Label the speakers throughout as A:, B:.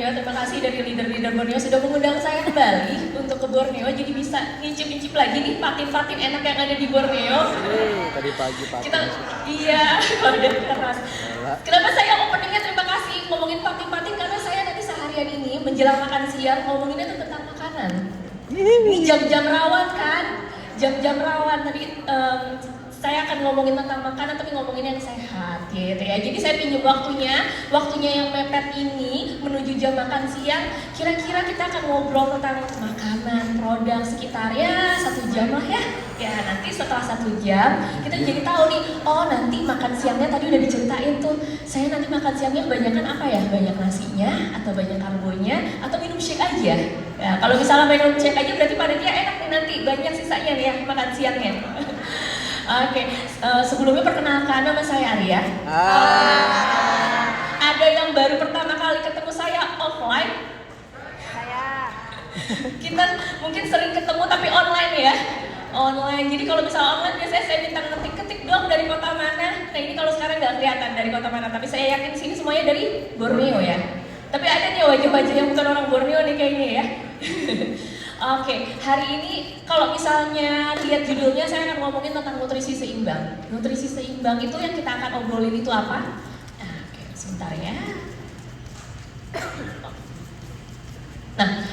A: Borneo. Terima kasih dari leader-leader Borneo sudah mengundang saya kembali untuk ke Borneo. Jadi bisa ngincip-ngincip lagi nih patin-patin enak yang ada di Borneo.
B: Tadi pagi patin.
A: Kita, iya, udah keras. Kenapa saya openingnya terima kasih ngomongin patin-patin karena saya nanti seharian ini menjelang makan siang ngomonginnya tuh tentang makanan. Ini jam-jam rawan kan? Jam-jam rawan tadi saya akan ngomongin tentang makanan tapi ngomongin yang sehat gitu ya. Jadi saya pinjam waktunya yang mepet ini menuju jam makan siang. Kira-kira kita akan ngobrol tentang makanan, produk sekitar ya 1 jam lah ya. Ya nanti setelah 1 jam kita jadi tahu nih, oh nanti makan siangnya tadi udah diceritain tuh. Saya nanti makan siangnya kebanyakan apa ya? Banyak nasinya atau banyak karbonya atau minum shake aja. Ya, kalau misalnya minum shake aja berarti panitia enak nih nanti banyak sisanya nih ya makan siangnya. Oke, sebelumnya perkenalkan nama saya Arya. Ada yang baru pertama kali ketemu saya offline?
C: Saya.
A: Kita mungkin sering ketemu tapi online ya? Online, jadi kalau misalnya online biasanya saya minta ngetik-ketik dong dari kota mana. Nah ini kalau sekarang nggak kelihatan dari kota mana, tapi saya yakin di sini semuanya dari Borneo ya. Tapi ada nih wajah-wajah yang bukan orang Borneo nih kayaknya ya. Oke, hari ini kalau misalnya lihat judulnya saya akan ngomongin tentang nutrisi seimbang. Nutrisi seimbang itu yang kita akan obrolin itu apa? Nah, oke, sebentar ya. Nah,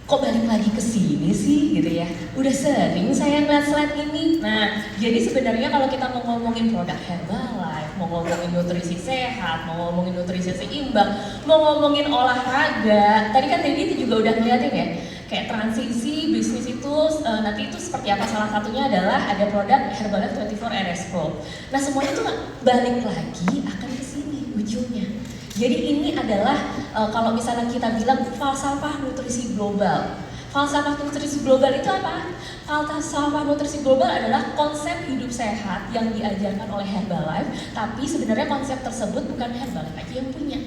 A: kok balik lagi ke sini sih gitu ya? Udah sering saya ngeliat slide ini. Nah, jadi sebenarnya kalau kita mau ngomongin produk Herbalife, mau ngomongin nutrisi sehat, mau ngomongin nutrisi seimbang, mau ngomongin olahraga, tadi kan Teddy itu juga udah ngeliatin ya, kayak transisi bisnis itu nanti itu seperti apa, salah satunya adalah ada produk Herbalife 24 RS Pro. Nah semuanya tuh balik lagi akan ke sini ujungnya. Jadi ini adalah kalau misalnya kita bilang falsafah nutrisi global. Falsafah nutrisi global itu apa? Falsafah nutrisi global adalah konsep hidup sehat yang diajarkan oleh Herbalife, tapi sebenarnya konsep tersebut bukan Herbalife aja yang punya.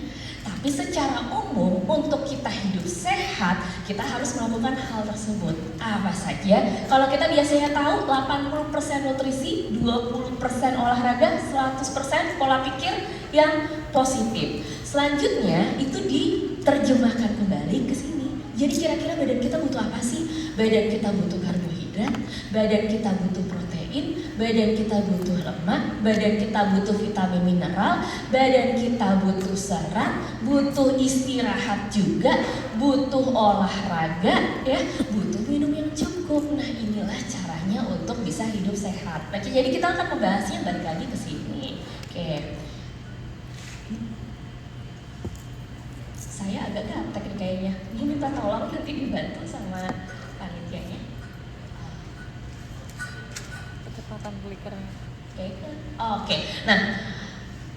A: Tapi secara umum untuk kita hidup sehat, kita harus melakukan hal tersebut. Apa saja? Kalau kita biasanya tahu 80% nutrisi, 20% olahraga, 100% pola pikir yang positif. Selanjutnya itu diterjemahkan kembali ke sini. Jadi kira-kira badan kita butuh apa sih? Badan kita butuh karbohidrat, badan kita butuh protein, badan kita butuh lemak, badan kita butuh vitamin mineral, badan kita butuh serat, butuh istirahat juga, butuh olahraga, ya, butuh minum yang cukup. Nah inilah caranya untuk bisa hidup sehat. Nah, jadi kita akan membahasnya balik lagi ke sini. Oke. Saya agak gaptek nih kayaknya. Gue minta tolong nanti dibantu sama panitianya.
C: Kecepatan flickernya.
A: Oke. Nah,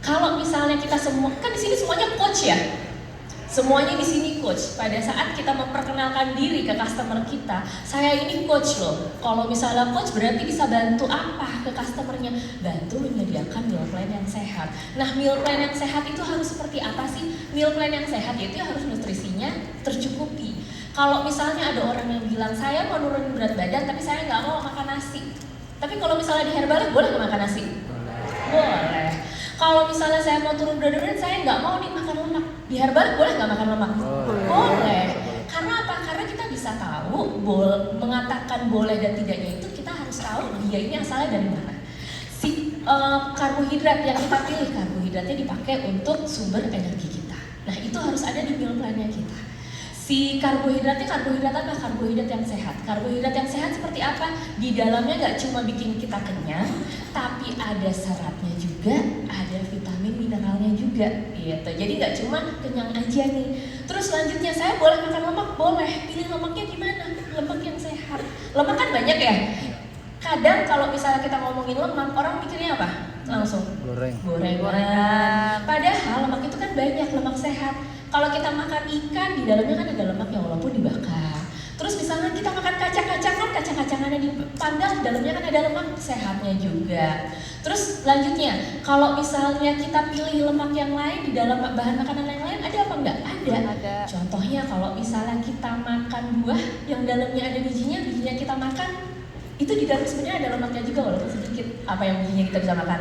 A: kalau misalnya kita semua kan di sini semuanya coach ya. Semuanya di sini coach. Pada saat kita memperkenalkan diri ke customer kita, saya ini coach loh. Kalau misalnya coach berarti bisa bantu apa ke customernya? Bantu menyediakan meal plan yang sehat. Nah, meal plan yang sehat itu harus seperti apa sih? Meal plan yang sehat itu harus nutrisinya tercukupi. Kalau misalnya ada orang yang bilang saya mau nurunin berat badan tapi saya nggak mau makan nasi. Tapi kalau misalnya di Herbalife boleh nggak makan nasi? Boleh. Kalau misalnya saya mau turun berat badan, saya nggak mau nih makan lemak. Di Herbalife boleh nggak makan lemak? Boleh. Karena apa? Karena kita bisa tahu, mengatakan boleh dan tidaknya itu kita harus tahu dia ini asalnya dari mana. Si karbohidrat yang kita pilih, karbohidratnya dipakai untuk sumber energi kita. Nah itu harus ada di meal plan-nya kita. Si karbohidratnya karbohidrat apa? Karbohidrat yang sehat. Karbohidrat yang sehat seperti apa? Di dalamnya nggak cuma bikin kita kenyang, tapi ada seratnya juga, ada vitamin mineralnya juga, gitu. Jadi nggak cuma kenyang aja nih. Terus selanjutnya saya boleh makan lemak? Boleh. Pilih lemaknya gimana? Lemak yang sehat. Lemak kan banyak ya. Kadang kalau misalnya kita ngomongin lemak, orang mikirnya apa? Langsung gorengan. Padahal lemak itu kan banyak, lemak sehat. Kalau kita makan ikan, di dalamnya kan ada lemaknya walaupun dibakar. Terus misalnya kita makan kacang-kacangan, kacang-kacangannya dipanggang, di dalamnya kan ada lemak sehatnya juga. Terus selanjutnya, kalau misalnya kita pilih lemak yang lain di dalam bahan makanan yang lain, ada apa enggak? Ada. Contohnya kalau misalnya kita makan buah yang dalamnya ada bijinya kita makan, itu di dalam sebenarnya ada lemaknya juga walaupun sedikit. Apa yang bijinya kita bisa makan?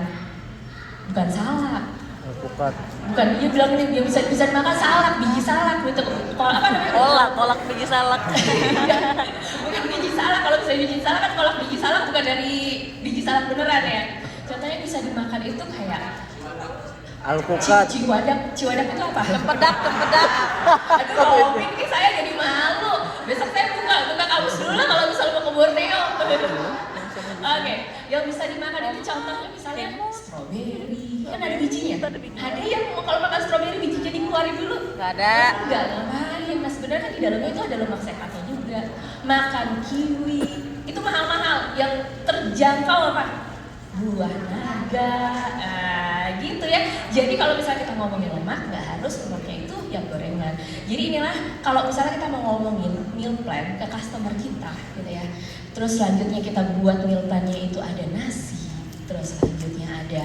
A: Bukan salak.
B: Alpukat.
A: Bukan, dia bilang ini dia bisa dimakan salak, biji salak untuk apa namanya?
C: Kolak biji salak.
A: Bukan biji salak, kalau misalnya biji salak kan kolak biji salak bukan dari biji salak beneran ya. Contohnya bisa dimakan itu kayak
B: alpukat.
A: ciwadap itu apa?
C: Tempedak.
A: Aduh, Robin, ini saya jadi malu. Besok saya buka kamus dulu lah kalau misalnya mau ke Borneo. Oke, yang bisa dimakan itu contohnya misalnya strawberry, kan ada bijinya. Ada yang kalau makan strawberry bijinya dikeluarin dulu?
C: Nggak ada.
A: Enggak, ngapain? Nah sebenarnya kan di dalamnya itu ada lemak sehatnya juga. Makan kiwi, itu mahal-mahal. Yang terjangkau apa? Buah naga, gitu ya. Jadi kalau misalnya kita ngomongin lemak, nggak harus lemaknya itu yang gorengan. Jadi inilah kalau misalnya kita mau ngomongin meal plan ke customer kita, gitu ya. Terus selanjutnya kita buat meal plannya itu ada nasi, terus selanjutnya ada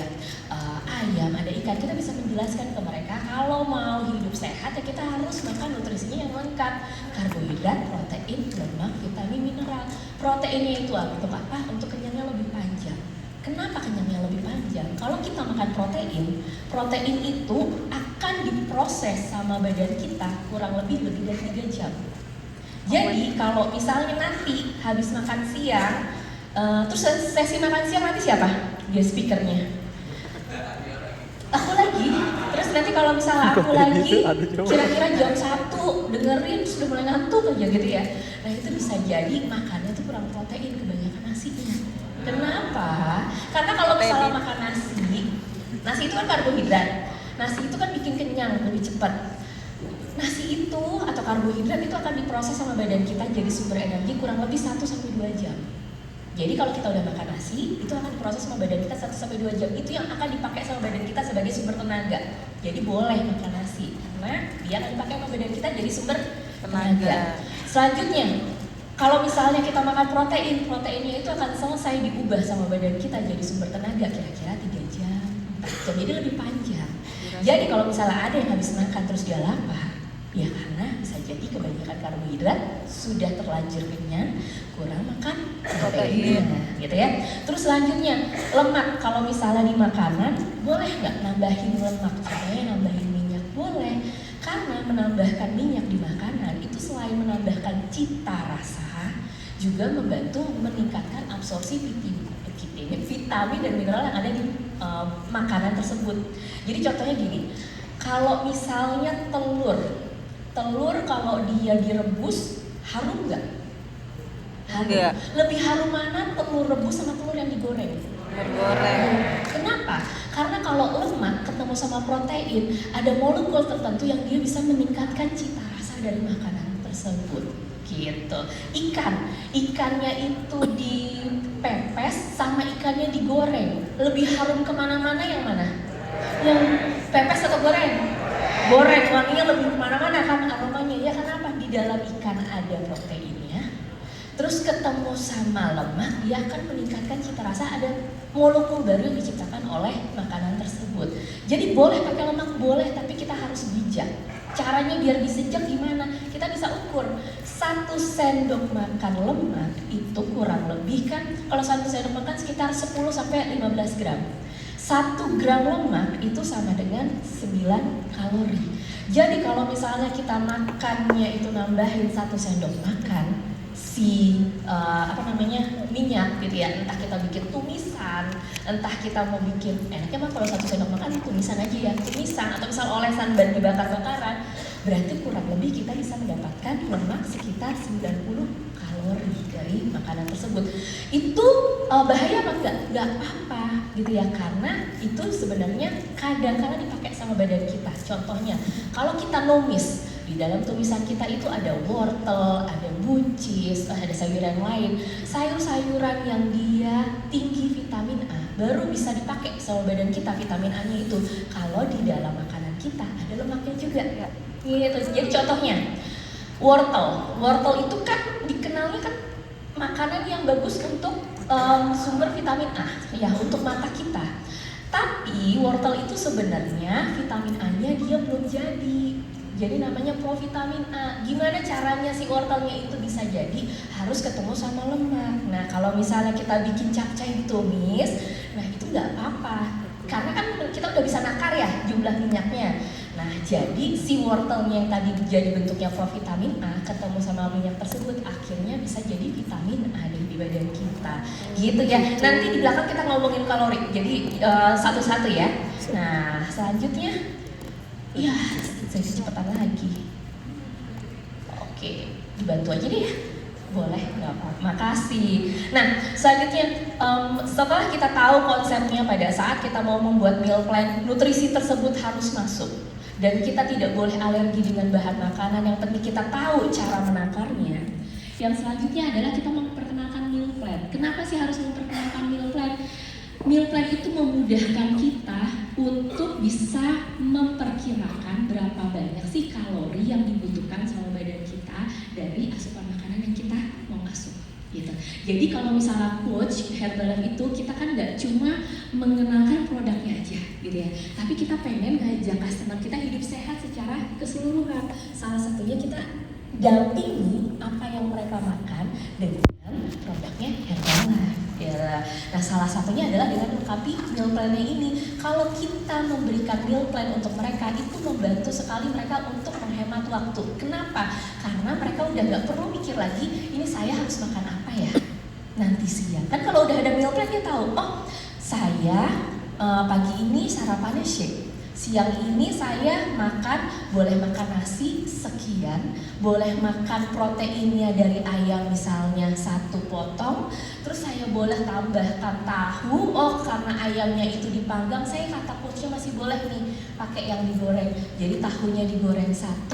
A: ayam, ada ikan. Kita bisa menjelaskan ke mereka kalau mau hidup sehat ya kita harus makan nutrisinya yang lengkap, karbohidrat, protein, lemak, vitamin, mineral. Proteinnya itu untuk apa? Untuk kenyangnya lebih panjang. Kenapa kenyangnya lebih panjang? Kalau kita makan protein itu akan diproses sama badan kita kurang lebih dari 3 jam. Jadi kalau misalnya nanti habis makan siang, terus sesi makan siang nanti siapa? Dia speakernya. Aku lagi, terus nanti kalau misalnya aku lagi, kira-kira jam 1 dengerin terus udah mulai ngantuk aja gitu ya. Nah itu bisa jadi makannya tuh kurang protein, kebanyakan nasinya. Kenapa? Karena kalau misalnya makan nasi itu kan karbohidrat. Nasi itu kan bikin kenyang lebih cepat. Nasi itu atau karbohidrat itu akan diproses sama badan kita jadi sumber energi kurang lebih 1-2 jam. Jadi kalau kita udah makan nasi, itu akan diproses sama badan kita 1-2 jam. Itu yang akan dipakai sama badan kita sebagai sumber tenaga. Jadi boleh makan nasi, karena dia akan dipakai sama badan kita jadi sumber tenaga. Selanjutnya, kalau misalnya kita makan proteinnya itu akan selesai diubah sama badan kita jadi sumber tenaga kira-kira 3 jam, 4 jam, jadi lebih panjang. Jadi kalau misalnya ada yang habis makan terus dia lapar, ya karena bisa jadi kebanyakan karbohidrat, sudah terlanjur kenyang, kurang makan protein, gitu ya. Terus selanjutnya lemak, kalau misalnya di makanan boleh nggak nambahin lemak? Contohnya nambahin minyak boleh, karena menambahkan minyak di makanan itu selain menambahkan cita rasa, juga membantu meningkatkan absorpsi vitamin dan mineral yang ada di makanan tersebut. Jadi contohnya gini, kalau misalnya telur kalau dia direbus harum nggak? Harum. Lebih harum mana telur rebus sama telur yang digoreng?
C: Goreng.
A: Kenapa? Karena kalau lemak ketemu sama protein, ada molekul tertentu yang dia bisa meningkatkan cita rasa dari makanan tersebut. Gitu. Ikannya itu dipepes sama ikannya digoreng. Lebih harum kemana-mana yang mana? Yang pepes atau goreng? Goreng, wanginya lebih kemana-mana kan aromanya. Ya kenapa? Di dalam ikan ada proteinnya. Terus ketemu sama lemak, dia akan meningkatkan cita rasa, ada molekul baru yang diciptakan oleh makanan tersebut. Jadi boleh pakai lemak, boleh, tapi kita harus bijak. Caranya biar disejak gimana? Kita bisa ukur 1 sendok makan lemak itu kurang lebih kan, kalau 1 sendok makan sekitar 10-15 gram. 1 gram lemak itu sama dengan 9 kalori. Jadi kalau misalnya kita makannya itu nambahin 1 sendok makan minyak gitu ya, entah kita bikin tumisan, entah kita mau bikin enaknya mah kalau 1 sendok makan tumisan aja ya, tumisan atau misal olesan ban dibakar-bakaran, berarti kurang lebih kita bisa mendapatkan lemak sekitar 90 kalori dari makanan tersebut. Itu bahaya apa enggak? Enggak apa-apa gitu ya, karena itu sebenarnya kadang-kadang dipakai sama badan kita. Contohnya, kalau kita numis, di dalam tumisan kita itu ada wortel, ada buncis, ada sayuran lain. Sayur-sayuran yang dia tinggi vitamin A baru bisa dipakai sama badan kita vitamin A-nya itu. Kalau di dalam makanan kita ada lemaknya juga. Gitu. Jadi contohnya wortel itu kan dikenalnya kan makanan yang bagus untuk sumber vitamin A ya, untuk mata kita. Tapi wortel itu sebenarnya vitamin A-nya dia belum jadi namanya provitamin A. Gimana caranya si wortelnya itu bisa jadi? Harus ketemu sama lemak. Nah kalau misalnya kita bikin capcay ditumis, nah itu nggak apa-apa, karena kan kita udah bisa nakar ya jumlah minyaknya. Nah, jadi si wortelnya yang tadi jadi bentuknya provitamin A ketemu sama minyak tersebut akhirnya bisa jadi vitamin A di badan kita. Gitu ya. Nanti di belakang kita ngomongin kalori. Jadi satu-satu ya. Nah, selanjutnya ya, saya cepetan lagi. Oke, dibantu aja deh ya. Boleh, nggak apa-apa. Makasih. Nah, selanjutnya setelah kita tahu konsepnya pada saat kita mau membuat meal plan, nutrisi tersebut harus masuk. Dan kita tidak boleh alergi dengan bahan makanan, yang penting kita tahu cara menakarnya. Yang selanjutnya adalah kita memperkenalkan meal plan. Kenapa sih harus memperkenalkan meal plan? Meal plan itu memudahkan kita untuk bisa memperkirakan berapa banyak sih kalori yang dibutuhkan sama badan kita dari asupan makanan yang kita mau masuk gitu. Jadi kalau misalnya coach Herbalife itu kita kan nggak cuma mengenalkan produknya aja gitu ya, tapi kita pengen ngajak customer kita hidup sehat secara keseluruhan. Salah satunya kita dampingi apa yang mereka makan dengan produknya Herbalife. Ya. Nah, salah satunya adalah dengan melengkapi meal plan-nya ini. Kalau kita memberikan meal plan untuk mereka, itu membantu sekali mereka untuk menghemat waktu. Kenapa? Karena mereka udah nggak perlu mikir lagi, ini saya harus makan apa ya nanti siang. Kan kalau udah ada meal plan, dia tahu, oh saya pagi ini sarapannya shake. Siang ini saya boleh makan nasi sekian, boleh makan proteinnya dari ayam misalnya 1 potong, terus saya boleh tambahkan tahu, oh karena ayamnya itu dipanggang, saya kata coachnya masih boleh nih pakai yang digoreng, jadi tahunya digoreng 1,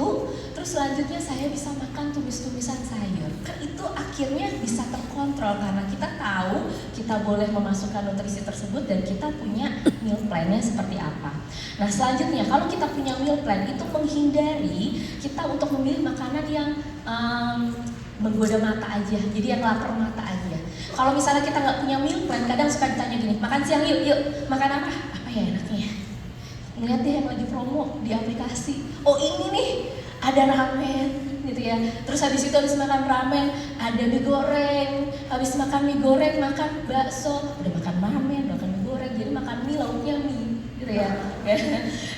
A: terus selanjutnya saya bisa makan tumis-tumisan sayur. Kan itu akhirnya bisa terkontrol karena kita tahu kita boleh memasukkan nutrisi tersebut dan kita punya meal plan-nya seperti apa. Nah, selanjutnya kalau kita punya meal plan itu menghindari kita untuk memilih makanan yang menggoda mata aja, jadi yang lapar mata aja. Kalau misalnya kita nggak punya meal plan, kadang suka ditanya gini, makan siang yuk, makan apa? Apa ya enaknya? Lihat deh yang lagi promo di aplikasi. Oh ini nih, ada ramen gitu ya. Terus habis itu habis makan ramen, ada mie goreng. Habis makan mie goreng, makan bakso. Udah makan ramen, makan mie goreng, jadi makan mie lauknya mie. Gitu ya.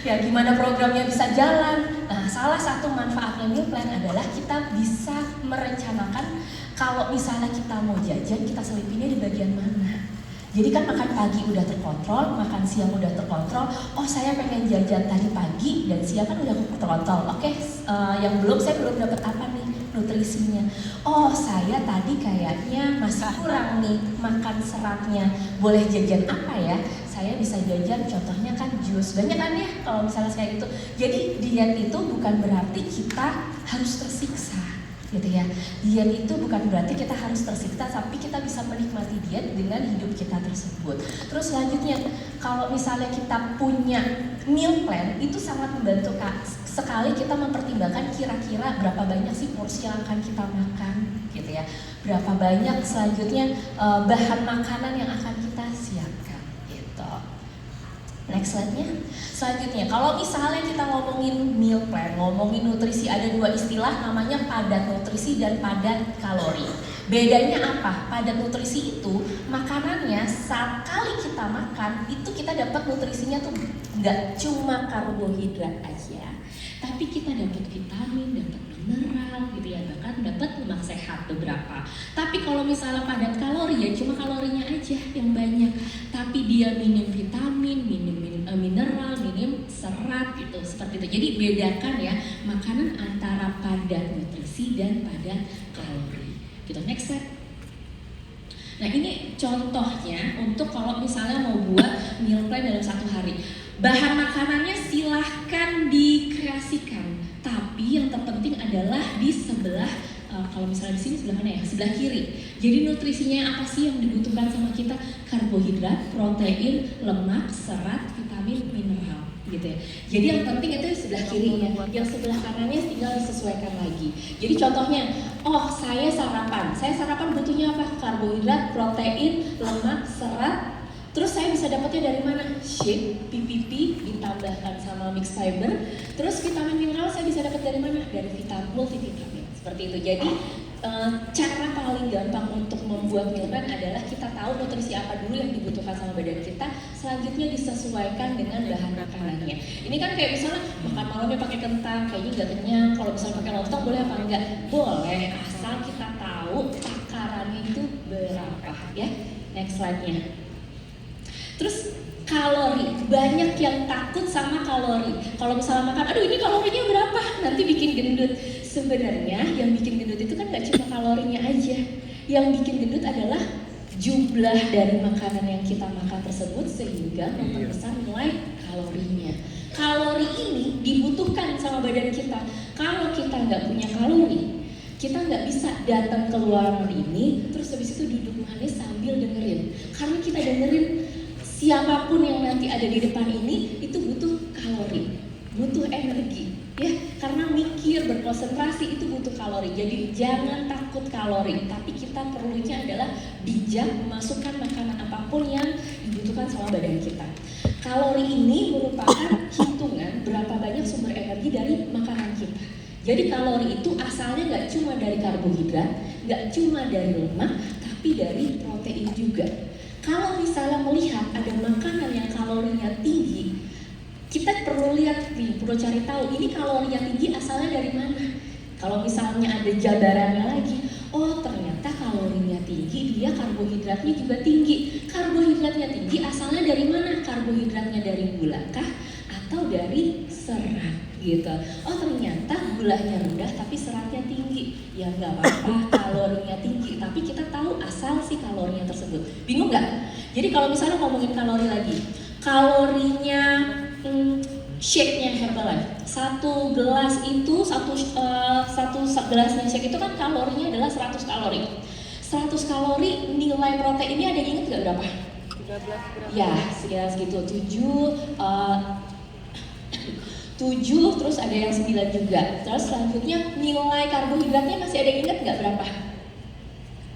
A: Ya gimana programnya bisa jalan. Nah, salah satu manfaatnya meal plan adalah kita bisa merencanakan kalau misalnya kita mau jajan, kita selipinnya di bagian mana. Jadi kan makan pagi udah terkontrol, makan siang udah terkontrol. Oh saya pengen jajan tadi pagi dan siang kan udah terkontrol. Oke, yang saya belum dapat apa nih nutrisinya. Oh saya tadi kayaknya masih kurang nih makan seratnya. Boleh jajan apa ya? Saya bisa jajan contohnya kan jus. Banyak kan ya kalau misalnya kayak gitu. Jadi diet itu bukan berarti kita harus tersiksa. Gitu ya. Diet itu bukan berarti kita harus tersiksa, tapi kita bisa menikmati diet dengan hidup kita tersebut. Terus selanjutnya, kalau misalnya kita punya meal plan, itu sangat membantu sekali kita mempertimbangkan kira-kira berapa banyak sih porsi yang akan kita makan, gitu ya. Berapa banyak selanjutnya bahan makanan yang akan kita siapkan, gitu. Next slide-nya. Selanjutnya, kalau misalnya kita ngomongin meal plan, ngomongin nutrisi, ada 2 istilah namanya padat nutrisi dan padat kalori. Bedanya apa? Padat nutrisi itu makanannya saat kali kita makan itu kita dapat nutrisinya tuh nggak cuma karbohidrat aja, tapi kita dapat vitamin, dapat mineral gitu ya, bahkan dapat lemak sehat beberapa. Tapi kalau misalnya padat kalori ya cuma kalorinya aja yang banyak, tapi dia minim vitamin, minim mineral, minim serat gitu, seperti itu. Jadi bedakan ya makanan antara padat nutrisi dan padat kalori. Gitu, next slide. Nah ini contohnya untuk kalau misalnya mau buat meal plan dalam 1 hari. Bahan makanannya silahkan dikreasikan, tapi yang terpenting adalah di sebelah kalau misalnya di sini sebelah mana ya? Sebelah kiri. Jadi nutrisinya apa sih yang dibutuhkan sama kita? Karbohidrat, protein, lemak, serat, vitamin, mineral, gitu ya. Jadi yang penting itu sebelah kiri ya. Yang sebelah kanannya tinggal disesuaikan lagi. Jadi contohnya, oh saya sarapan butuhnya apa? Karbohidrat, protein, lemak, serat. Terus saya bisa dapatnya dari mana? Shake, PPP, ditambahkan sama mix fiber. Terus vitamin mineral saya bisa dapat dari mana? Dari vitamin multivitamin. Seperti itu. Jadi cara paling gampang untuk membuat meal plan adalah kita tahu nutrisi apa dulu yang dibutuhkan sama badan kita, selanjutnya disesuaikan dengan bahan makanannya. Ini kan kayak misalnya makan malamnya pakai kentang, kayaknya nggak kenyang. Kalau misalnya pakai lontong boleh apa enggak? Boleh, asal kita tahu takarannya itu berapa ya. Next slide-nya. Terus kalori, banyak yang takut sama kalori. Kalau misalnya makan, aduh ini kalorinya berapa, nanti bikin gendut. Sebenarnya yang bikin gendut itu kan gak cuma kalorinya aja. Yang bikin gendut adalah jumlah dari makanan yang kita makan tersebut sehingga memperbesar nilai kalorinya. Kalori ini dibutuhkan sama badan kita. Kalau kita nggak punya kalori, kita nggak bisa datang ke ruangan ini terus habis itu duduk manis sambil dengerin. Karena kita dengerin siapapun yang nanti ada di depan ini itu butuh kalori, butuh energi, ya. Karena mikir, berkonsentrasi itu butuh kalori. Jadi jangan takut kalori, tapi kita perlunya adalah bijak memasukkan makanan apapun yang dibutuhkan sama badan kita. Kalori ini merupakan hitungan berapa banyak sumber energi dari makanan kita. Jadi kalori itu asalnya nggak cuma dari karbohidrat, nggak cuma dari lemak, tapi dari protein juga. Kalau misalnya melihat ada makanan yang kalorinya tinggi, kita perlu lihat nih, perlu cari tahu ini kalorinya tinggi asalnya dari mana. Kalau misalnya ada jabarannya lagi, oh ternyata kalorinya tinggi, dia karbohidratnya juga tinggi. Karbohidratnya tinggi asalnya dari mana? Karbohidratnya dari gula kah? Atau dari serat gitu. Oh ternyata gulanya rendah tapi seratnya tinggi. Ya nggak apa-apa, kalorinya tinggi, tapi kita tahu asal si kalorinya tersebut. Bingung nggak? Jadi kalau misalnya ngomongin kalori lagi, kalorinya shake-nya Herbalife, satu gelas itu satu gelasnya shake itu kan kalorinya adalah 100 kalori. 100 kalori nilai proteinnya ada yang inget nggak berapa?
C: 13 gram.
A: Ya segitu 7 terus ada yang 9 juga. Terus selanjutnya nilai karbohidratnya masih ada yang ingat nggak berapa?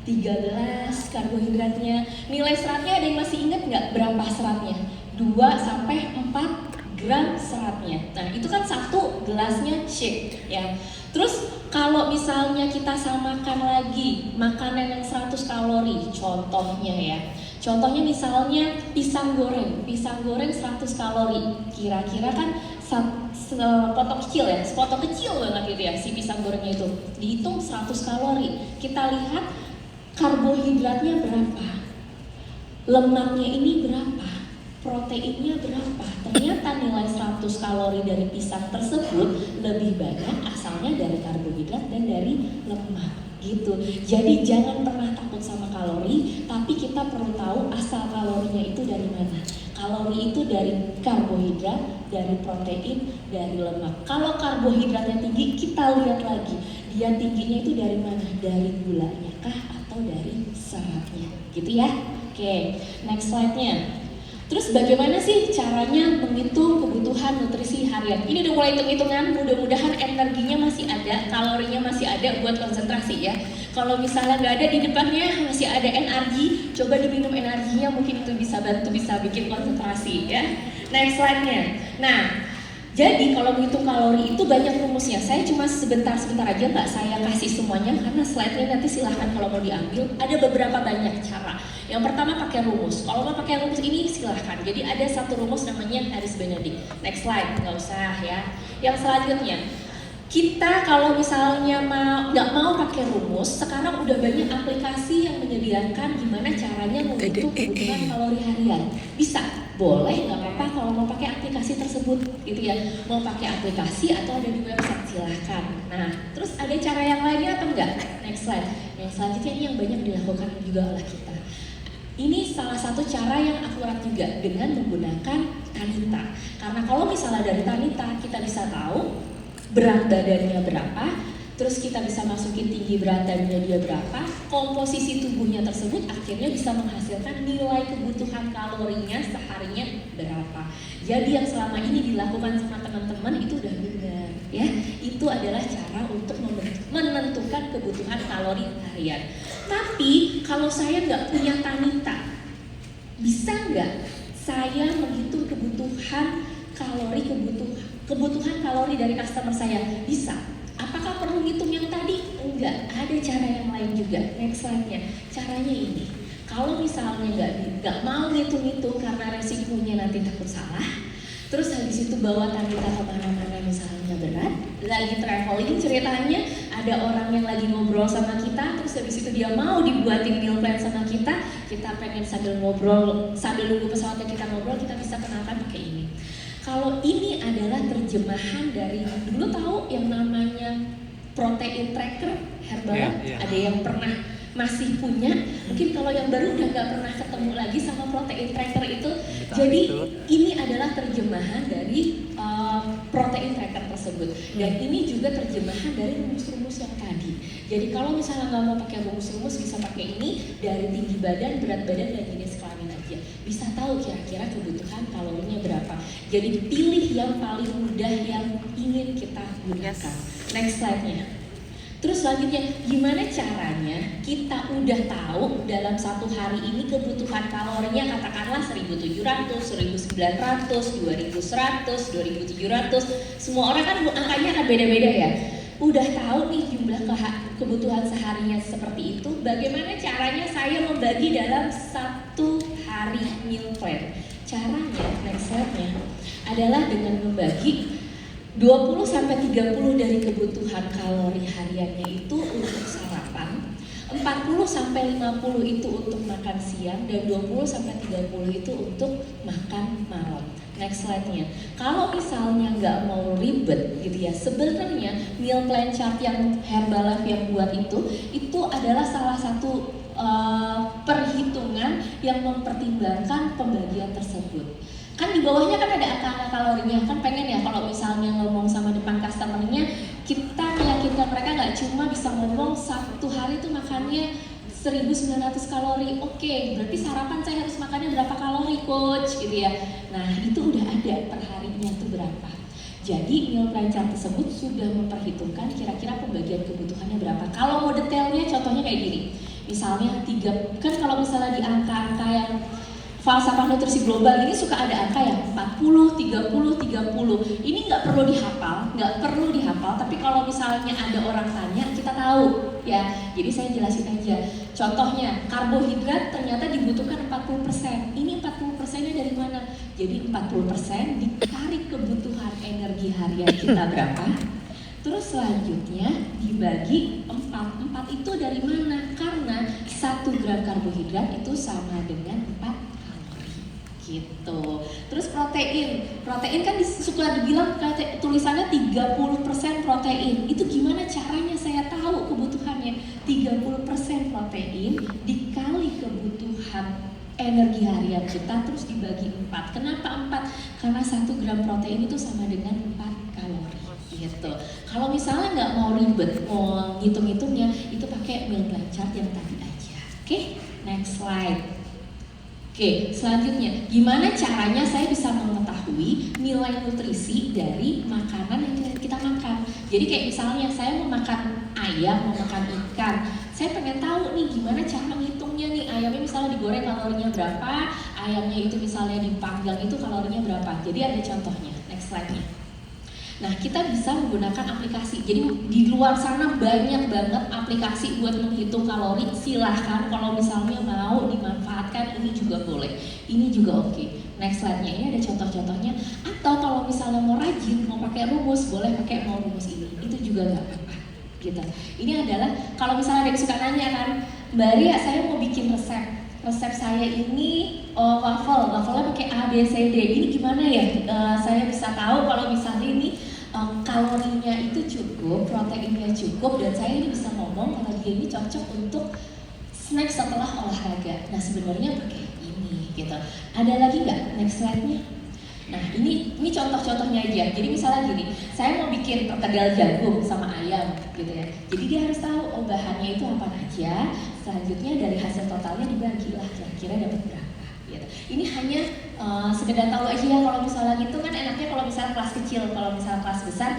A: 13 karbohidratnya. Nilai seratnya ada yang masih ingat nggak berapa seratnya? 2 sampai 4 gram seratnya. Nah itu kan satu gelasnya shake ya. Terus kalau misalnya kita samakan lagi makanan yang 100 kalori, contohnya ya. Contohnya misalnya pisang goreng 100 kalori. Kira-kira kan sepotong kecil ya, sepotong kecil banget gitu ya si pisang gorengnya itu. Dihitung 100 kalori. Kita lihat karbohidratnya berapa, lemaknya ini berapa, proteinnya berapa. Ternyata nilai 100 kalori dari pisang tersebut lebih banyak asalnya dari karbohidrat dan dari lemak gitu. Jadi jangan pernah takut sama kalori, tapi kita perlu tahu asal kalorinya itu dari mana. Kalori itu dari karbohidrat, dari protein, dari lemak. Kalau karbohidratnya tinggi, kita lihat lagi dia tingginya itu dari mana? Dari gulanya kah atau dari seratnya gitu ya. Oke, next slide-nya. Terus bagaimana sih caranya menghitung kebutuhan nutrisi harian? Ini udah mulai hitung-hitungan, mudah-mudahan energinya masih ada, kalorinya masih ada buat konsentrasi ya. Kalau misalnya nggak ada di depannya masih ada energi, coba diminum energinya, mungkin itu bisa bantu, bisa bikin konsentrasi ya. Next slide-nya. Nah, jadi kalau menghitung kalori itu banyak rumusnya. Saya cuma sebentar-sebentar aja, nggak saya kasih semuanya karena slide-nya nanti silahkan kalau mau diambil. Ada beberapa banyak cara. Yang pertama pakai rumus. Kalau mau pakai rumus ini silahkan. Jadi ada satu rumus namanya Harris Benedict. Next slide, nggak usah ya. Yang selanjutnya, kita kalau misalnya nggak mau pakai rumus, sekarang udah banyak aplikasi yang menyediakan gimana caranya menghitung kebutuhan kalori harian. Bisa, boleh, nggak apa-apa kalau mau pakai aplikasi tersebut gitu ya. Mau pakai aplikasi atau ada di website silahkan. Nah, terus ada cara yang lainnya atau enggak? Next slide. Yang selanjutnya ini yang banyak dilakukan juga oleh kita. Ini salah satu cara yang akurat juga dengan menggunakan Tanita. Karena kalau misalnya dari Tanita kita bisa tahu berat badannya berapa, terus kita bisa masukin tinggi berat badannya dia berapa, komposisi tubuhnya tersebut akhirnya bisa menghasilkan nilai kebutuhan kalorinya seharinya berapa. Jadi yang selama ini dilakukan sama teman-teman itu udah benar ya. Itu adalah cara untuk menentukan kebutuhan kalori harian. Tapi kalau saya nggak punya Tanita, bisa nggak saya menghitung kebutuhan kalori dari customer saya? Bisa. Apakah perlu ngitung yang tadi? Enggak, ada cara yang lain juga. Next slide-nya. Caranya ini. Kalau misalnya nggak mau ngitung-ngitung karena resikonya nanti takut salah, terus habis itu bawa Tanita kemana-mana misalnya berat, lagi traveling ceritanya ada orang yang lagi ngobrol sama kita, terus habis itu dia mau dibuatin meal plan sama kita pengen sambil ngobrol, sambil nunggu pesawatnya kita ngobrol, kita bisa kenalkan pakai ini. Kalau ini adalah terjemahan dari, dulu tahu yang namanya protein tracker Herbalife, ada yang pernah masih punya, mungkin kalau yang baru udah nggak pernah ketemu lagi sama protein tracker itu. Jadi ini adalah terjemahan dari protein tracker tersebut, dan ini juga terjemahan dari rumus-rumus yang tadi. Jadi kalau misalnya nggak mau pakai rumus-rumus, bisa pakai ini dari tinggi badan, berat badan, dan jenis kelamin aja. Bisa tahu kira-kira kebutuhan kalorinya berapa. Jadi pilih yang paling mudah yang ingin kita gunakan. Next slide-nya. Terus selanjutnya, gimana caranya kita udah tahu dalam satu hari ini kebutuhan kalorinya katakanlah 1700, 1900, 2100, 2700. Semua orang kan angkanya akan beda-beda ya. Udah tahu nih jumlah kebutuhan seharinya seperti itu. Bagaimana caranya saya membagi dalam satu hari meal plan? Caranya, next slide-nya, adalah dengan membagi 20-30 dari kebutuhan kalori hariannya itu untuk sarapan, 40-50 itu untuk makan siang, dan 20-30 itu untuk makan malam. Next slide-nya. Kalau misalnya nggak mau ribet gitu ya, sebenarnya meal plan chart yang Herbalife yang buat itu adalah salah satu perhitungan yang mempertimbangkan pembagian tersebut. Kan di bawahnya kan ada angka-angka kalorinya, kan pengen ya kalau misalnya ngomong sama depan customer-nya, kita meyakinkan mereka nggak cuma bisa ngomong satu hari itu makannya 1900 kalori, oke, berarti sarapan saya harus makannya berapa kalori coach gitu ya. Nah itu udah ada per harinya tuh berapa. Jadi meal plan chart tersebut sudah memperhitungkan kira-kira pembagian kebutuhannya berapa. Kalau mau detailnya contohnya kayak gini, misalnya kan kalau misalnya di angka-angka yang falsafah nutrisi global ini suka ada angka ya 40, 30, 30. Ini nggak perlu dihafal, tapi kalau misalnya ada orang tanya, kita tahu ya. Jadi saya jelasin aja. Contohnya, karbohidrat ternyata dibutuhkan 40%. Ini 40%-nya dari mana? Jadi 40% ditarik kebutuhan energi harian kita berapa? Terus selanjutnya dibagi 4 itu dari mana? Karena 1 gram karbohidrat itu sama dengan 4 gitu. Terus protein kan suka dibilang tulisannya 30% protein. Itu gimana caranya saya tahu kebutuhannya? 30% protein dikali kebutuhan energi harian kita terus dibagi 4. Kenapa 4? Karena 1 gram protein itu sama dengan 4 kalori gitu. Kalau misalnya nggak mau ribet, mau ngitung-ngitungnya, itu pakai meal plan chart yang tadi aja. Oke, next slide. Oke, selanjutnya, gimana caranya saya bisa mengetahui nilai nutrisi dari makanan yang kita makan? Jadi kayak misalnya saya mau makan ayam, mau makan ikan, saya pengen tahu nih gimana cara menghitungnya nih. Ayamnya misalnya digoreng kalorinya berapa, ayamnya itu misalnya dipanggang itu kalorinya berapa. Jadi ada contohnya, next slide-nya. Nah, kita bisa menggunakan aplikasi. Jadi di luar sana banyak banget aplikasi buat menghitung kalori. Silahkan kalau misalnya mau dimanfaatkan, ini juga boleh. Ini juga oke. Next slide-nya, ini ada contoh-contohnya. Atau kalau misalnya mau rajin, mau pakai rumus, boleh pakai rumus ini. Itu juga nggak apa-apa. Gitu. Ini adalah kalau misalnya ada yang suka nanya kan, Mbak Ria, saya mau bikin resep saya ini wafelnya pakai A, B, C, D. Ini gimana ya? Saya bisa tahu kalau misalnya ini kalorinya itu cukup, proteinnya cukup, dan saya ini bisa ngomong kalau dia ini cocok untuk snack setelah olahraga. Nah sebenarnya pakai ini gitu. Ada lagi nggak next slide-nya? Nah ini contoh-contohnya aja. Jadi misalnya gini, saya mau bikin perkedel jagung sama ayam gitu ya. Jadi dia harus tahu bahannya itu apa aja. Selanjutnya dari hasil totalnya dibagilah kira-kira dapat berapa. Gitu. Ini hanya sekedar tahu aja ya. Kalau misalnya gitu kan enaknya kalau misalnya kelas kecil, kalau misalnya kelas besar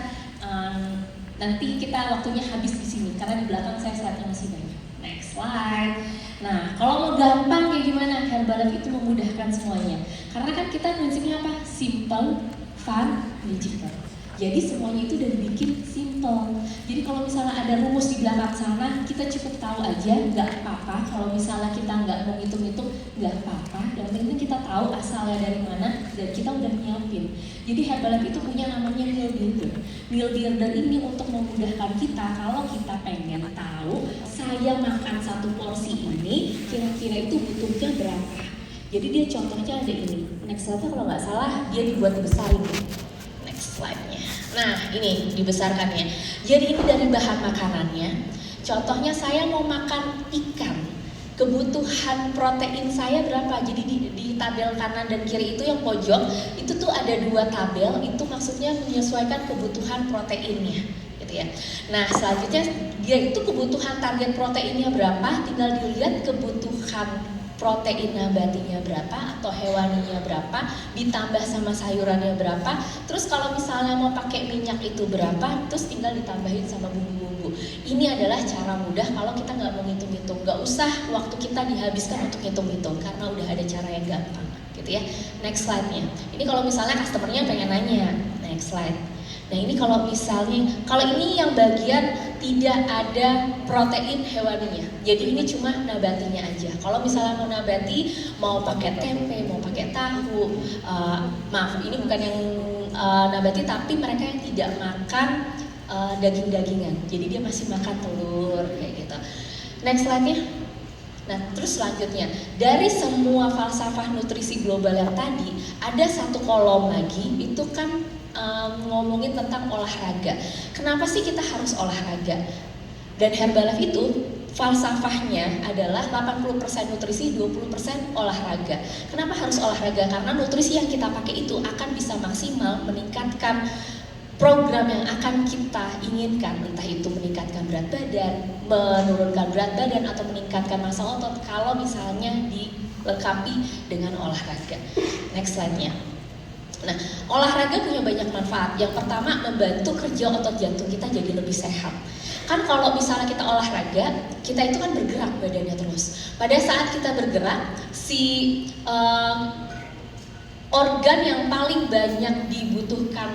A: nanti kita waktunya habis di sini karena di belakang saya slide-nya masih banyak. Next slide. Nah, kalau mau gampang kayak gimana? Herbalife itu memudahkan semuanya. Karena kan kita prinsipnya apa? Simple, fun, digital. Jadi semuanya itu udah dibikin simple. Jadi kalau misalnya ada rumus di belakang sana, kita cukup tahu aja, nggak apa-apa. Kalau misalnya kita nggak mau ngitung-ngitung, nggak apa-apa. Yang penting kita tahu asalnya dari mana dan kita udah nyiapin. Jadi Herbalife itu punya namanya meal builder. Meal builder ini untuk memudahkan kita kalau kita pengen tahu saya makan satu porsi ini kira-kira itu butuhnya berapa. Jadi dia contohnya ada ini. Next slide kalau nggak salah dia dibuat besar ini. Next slide-nya. Nah ini dibesarkannya. Jadi ini dari bahan makanannya. Contohnya saya mau makan ikan. Kebutuhan protein saya berapa? Jadi di tabel kanan dan kiri itu yang pojok itu tuh ada 2 tabel. Itu maksudnya menyesuaikan kebutuhan proteinnya. Gitu ya. Nah selanjutnya dia itu kebutuhan target proteinnya berapa? Tinggal dilihat kebutuhan protein nabatinya berapa atau hewaninya berapa, ditambah sama sayurannya berapa. Terus kalau misalnya mau pakai minyak itu berapa, terus tinggal ditambahin sama bumbu-bumbu. Ini adalah cara mudah kalau kita nggak mau ngitung-ngitung. Nggak usah waktu kita dihabiskan untuk ngitung-ngitung karena udah ada cara yang gampang, gitu ya. Next slide-nya. Ini kalau misalnya customer-nya pengen nanya. Next slide. Nah ini kalau misalnya, kalau ini yang bagian tidak ada protein hewaninya, jadi ini cuma nabatinya aja. Kalau misalnya mau nabati, mau pakai tempe, mau pakai tahu, maaf ini bukan yang nabati tapi mereka yang tidak makan daging-dagingan, jadi dia masih makan telur kayak gitu. Next slide-nya. Nah terus selanjutnya, dari semua falsafah nutrisi global yang tadi, ada satu kolom lagi, itu kan ngomongin tentang olahraga. Kenapa sih kita harus olahraga? Dan Herbalife itu falsafahnya adalah 80% nutrisi, 20% olahraga. Kenapa harus olahraga? Karena nutrisi yang kita pakai itu akan bisa maksimal meningkatkan program yang akan kita inginkan, entah itu meningkatkan berat badan, menurunkan berat badan, atau meningkatkan massa otot kalau misalnya dilengkapi dengan olahraga. Next slide-nya. Nah, olahraga punya banyak manfaat. Yang pertama, membantu kerja otot jantung kita jadi lebih sehat. Kan kalau misalnya kita olahraga, kita itu kan bergerak badannya terus. Pada saat kita bergerak, si organ yang paling banyak dibutuhkan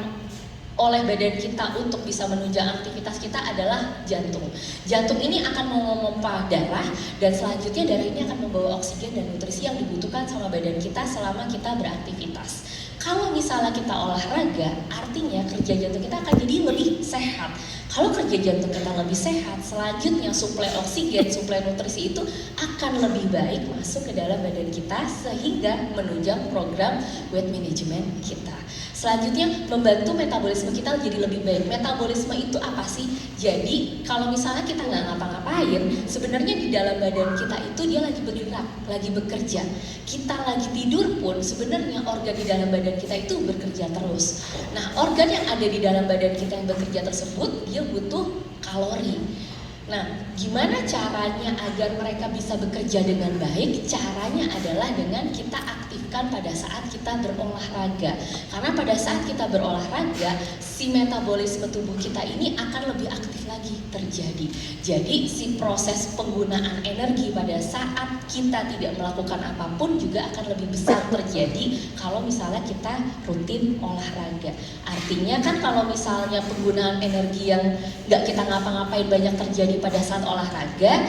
A: oleh badan kita untuk bisa menunjang aktivitas kita adalah jantung. Jantung ini akan memompa darah dan selanjutnya darah ini akan membawa oksigen dan nutrisi yang dibutuhkan sama badan kita selama kita beraktivitas. Kalau misalnya kita olahraga, artinya kerja jantung kita akan jadi lebih sehat. Kalau kerja jantung kita lebih sehat, selanjutnya suplai oksigen, suplai nutrisi itu akan lebih baik masuk ke dalam badan kita sehingga menunjang program weight management kita. Selanjutnya, membantu metabolisme kita jadi lebih baik. Metabolisme itu apa sih? Jadi, kalau misalnya kita nggak ngapa-ngapain, sebenarnya di dalam badan kita itu dia lagi bergerak, lagi bekerja. Kita lagi tidur pun sebenarnya organ di dalam badan kita itu bekerja terus. Nah, organ yang ada di dalam badan kita yang bekerja tersebut, dia butuh kalori. Nah, gimana caranya agar mereka bisa bekerja dengan baik? Caranya adalah dengan kita aktifkan pada saat kita berolahraga. Karena pada saat kita berolahraga, si metabolisme tubuh kita ini akan lebih aktif lagi terjadi. Jadi, si proses penggunaan energi pada saat kita tidak melakukan apapun juga akan lebih besar terjadi kalau misalnya kita rutin olahraga. Artinya kan kalau misalnya penggunaan energi yang nggak kita ngapa-ngapain banyak terjadi pada saat olahraga,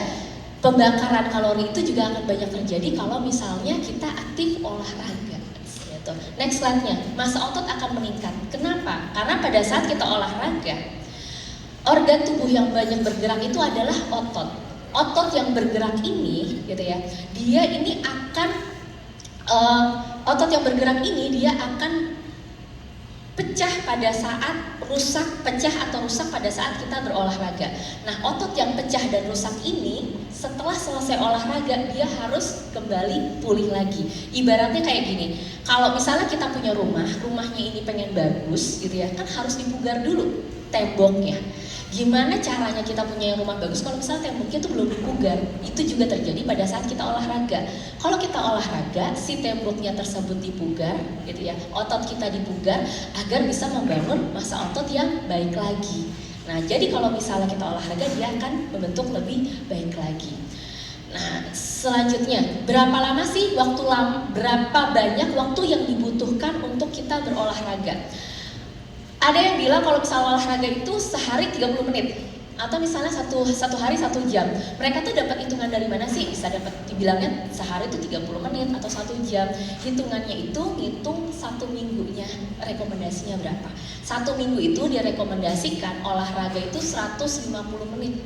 A: pembakaran kalori itu juga akan banyak terjadi kalau misalnya kita aktif olahraga. Gitu. Next slide-nya, massa otot akan meningkat. Kenapa? Karena pada saat kita olahraga, organ tubuh yang banyak bergerak itu adalah otot. Otot yang bergerak ini, gitu ya, dia ini akan otot yang bergerak ini dia akan pecah pada saat pecah atau rusak pada saat kita berolahraga. Nah, otot yang pecah dan rusak ini setelah selesai olahraga dia harus kembali pulih lagi. Ibaratnya kayak gini, kalau misalnya kita punya rumahnya ini pengen bagus gitu ya, kan harus dipugar dulu temboknya. Gimana caranya kita punya rumah bagus kalau misalnya temboknya itu belum dipugar? Itu juga terjadi pada saat kita olahraga. Kalau kita olahraga, si temboknya tersebut dipugar, gitu ya, otot kita dipugar agar bisa membangun massa otot yang baik lagi. Nah, jadi kalau misalnya kita olahraga, dia akan membentuk lebih baik lagi. Nah, selanjutnya, berapa lama sih berapa banyak waktu yang dibutuhkan untuk kita berolahraga? Ada yang bilang kalau misalnya olahraga itu sehari 30 menit atau misalnya satu hari 1 jam. Mereka tuh dapat hitungan dari mana sih? Bisa dapat dibilangnya sehari itu 30 menit atau 1 jam. Hitungannya itu ngitung 1 minggunya rekomendasinya berapa. 1 minggu itu direkomendasikan olahraga itu 150 menit.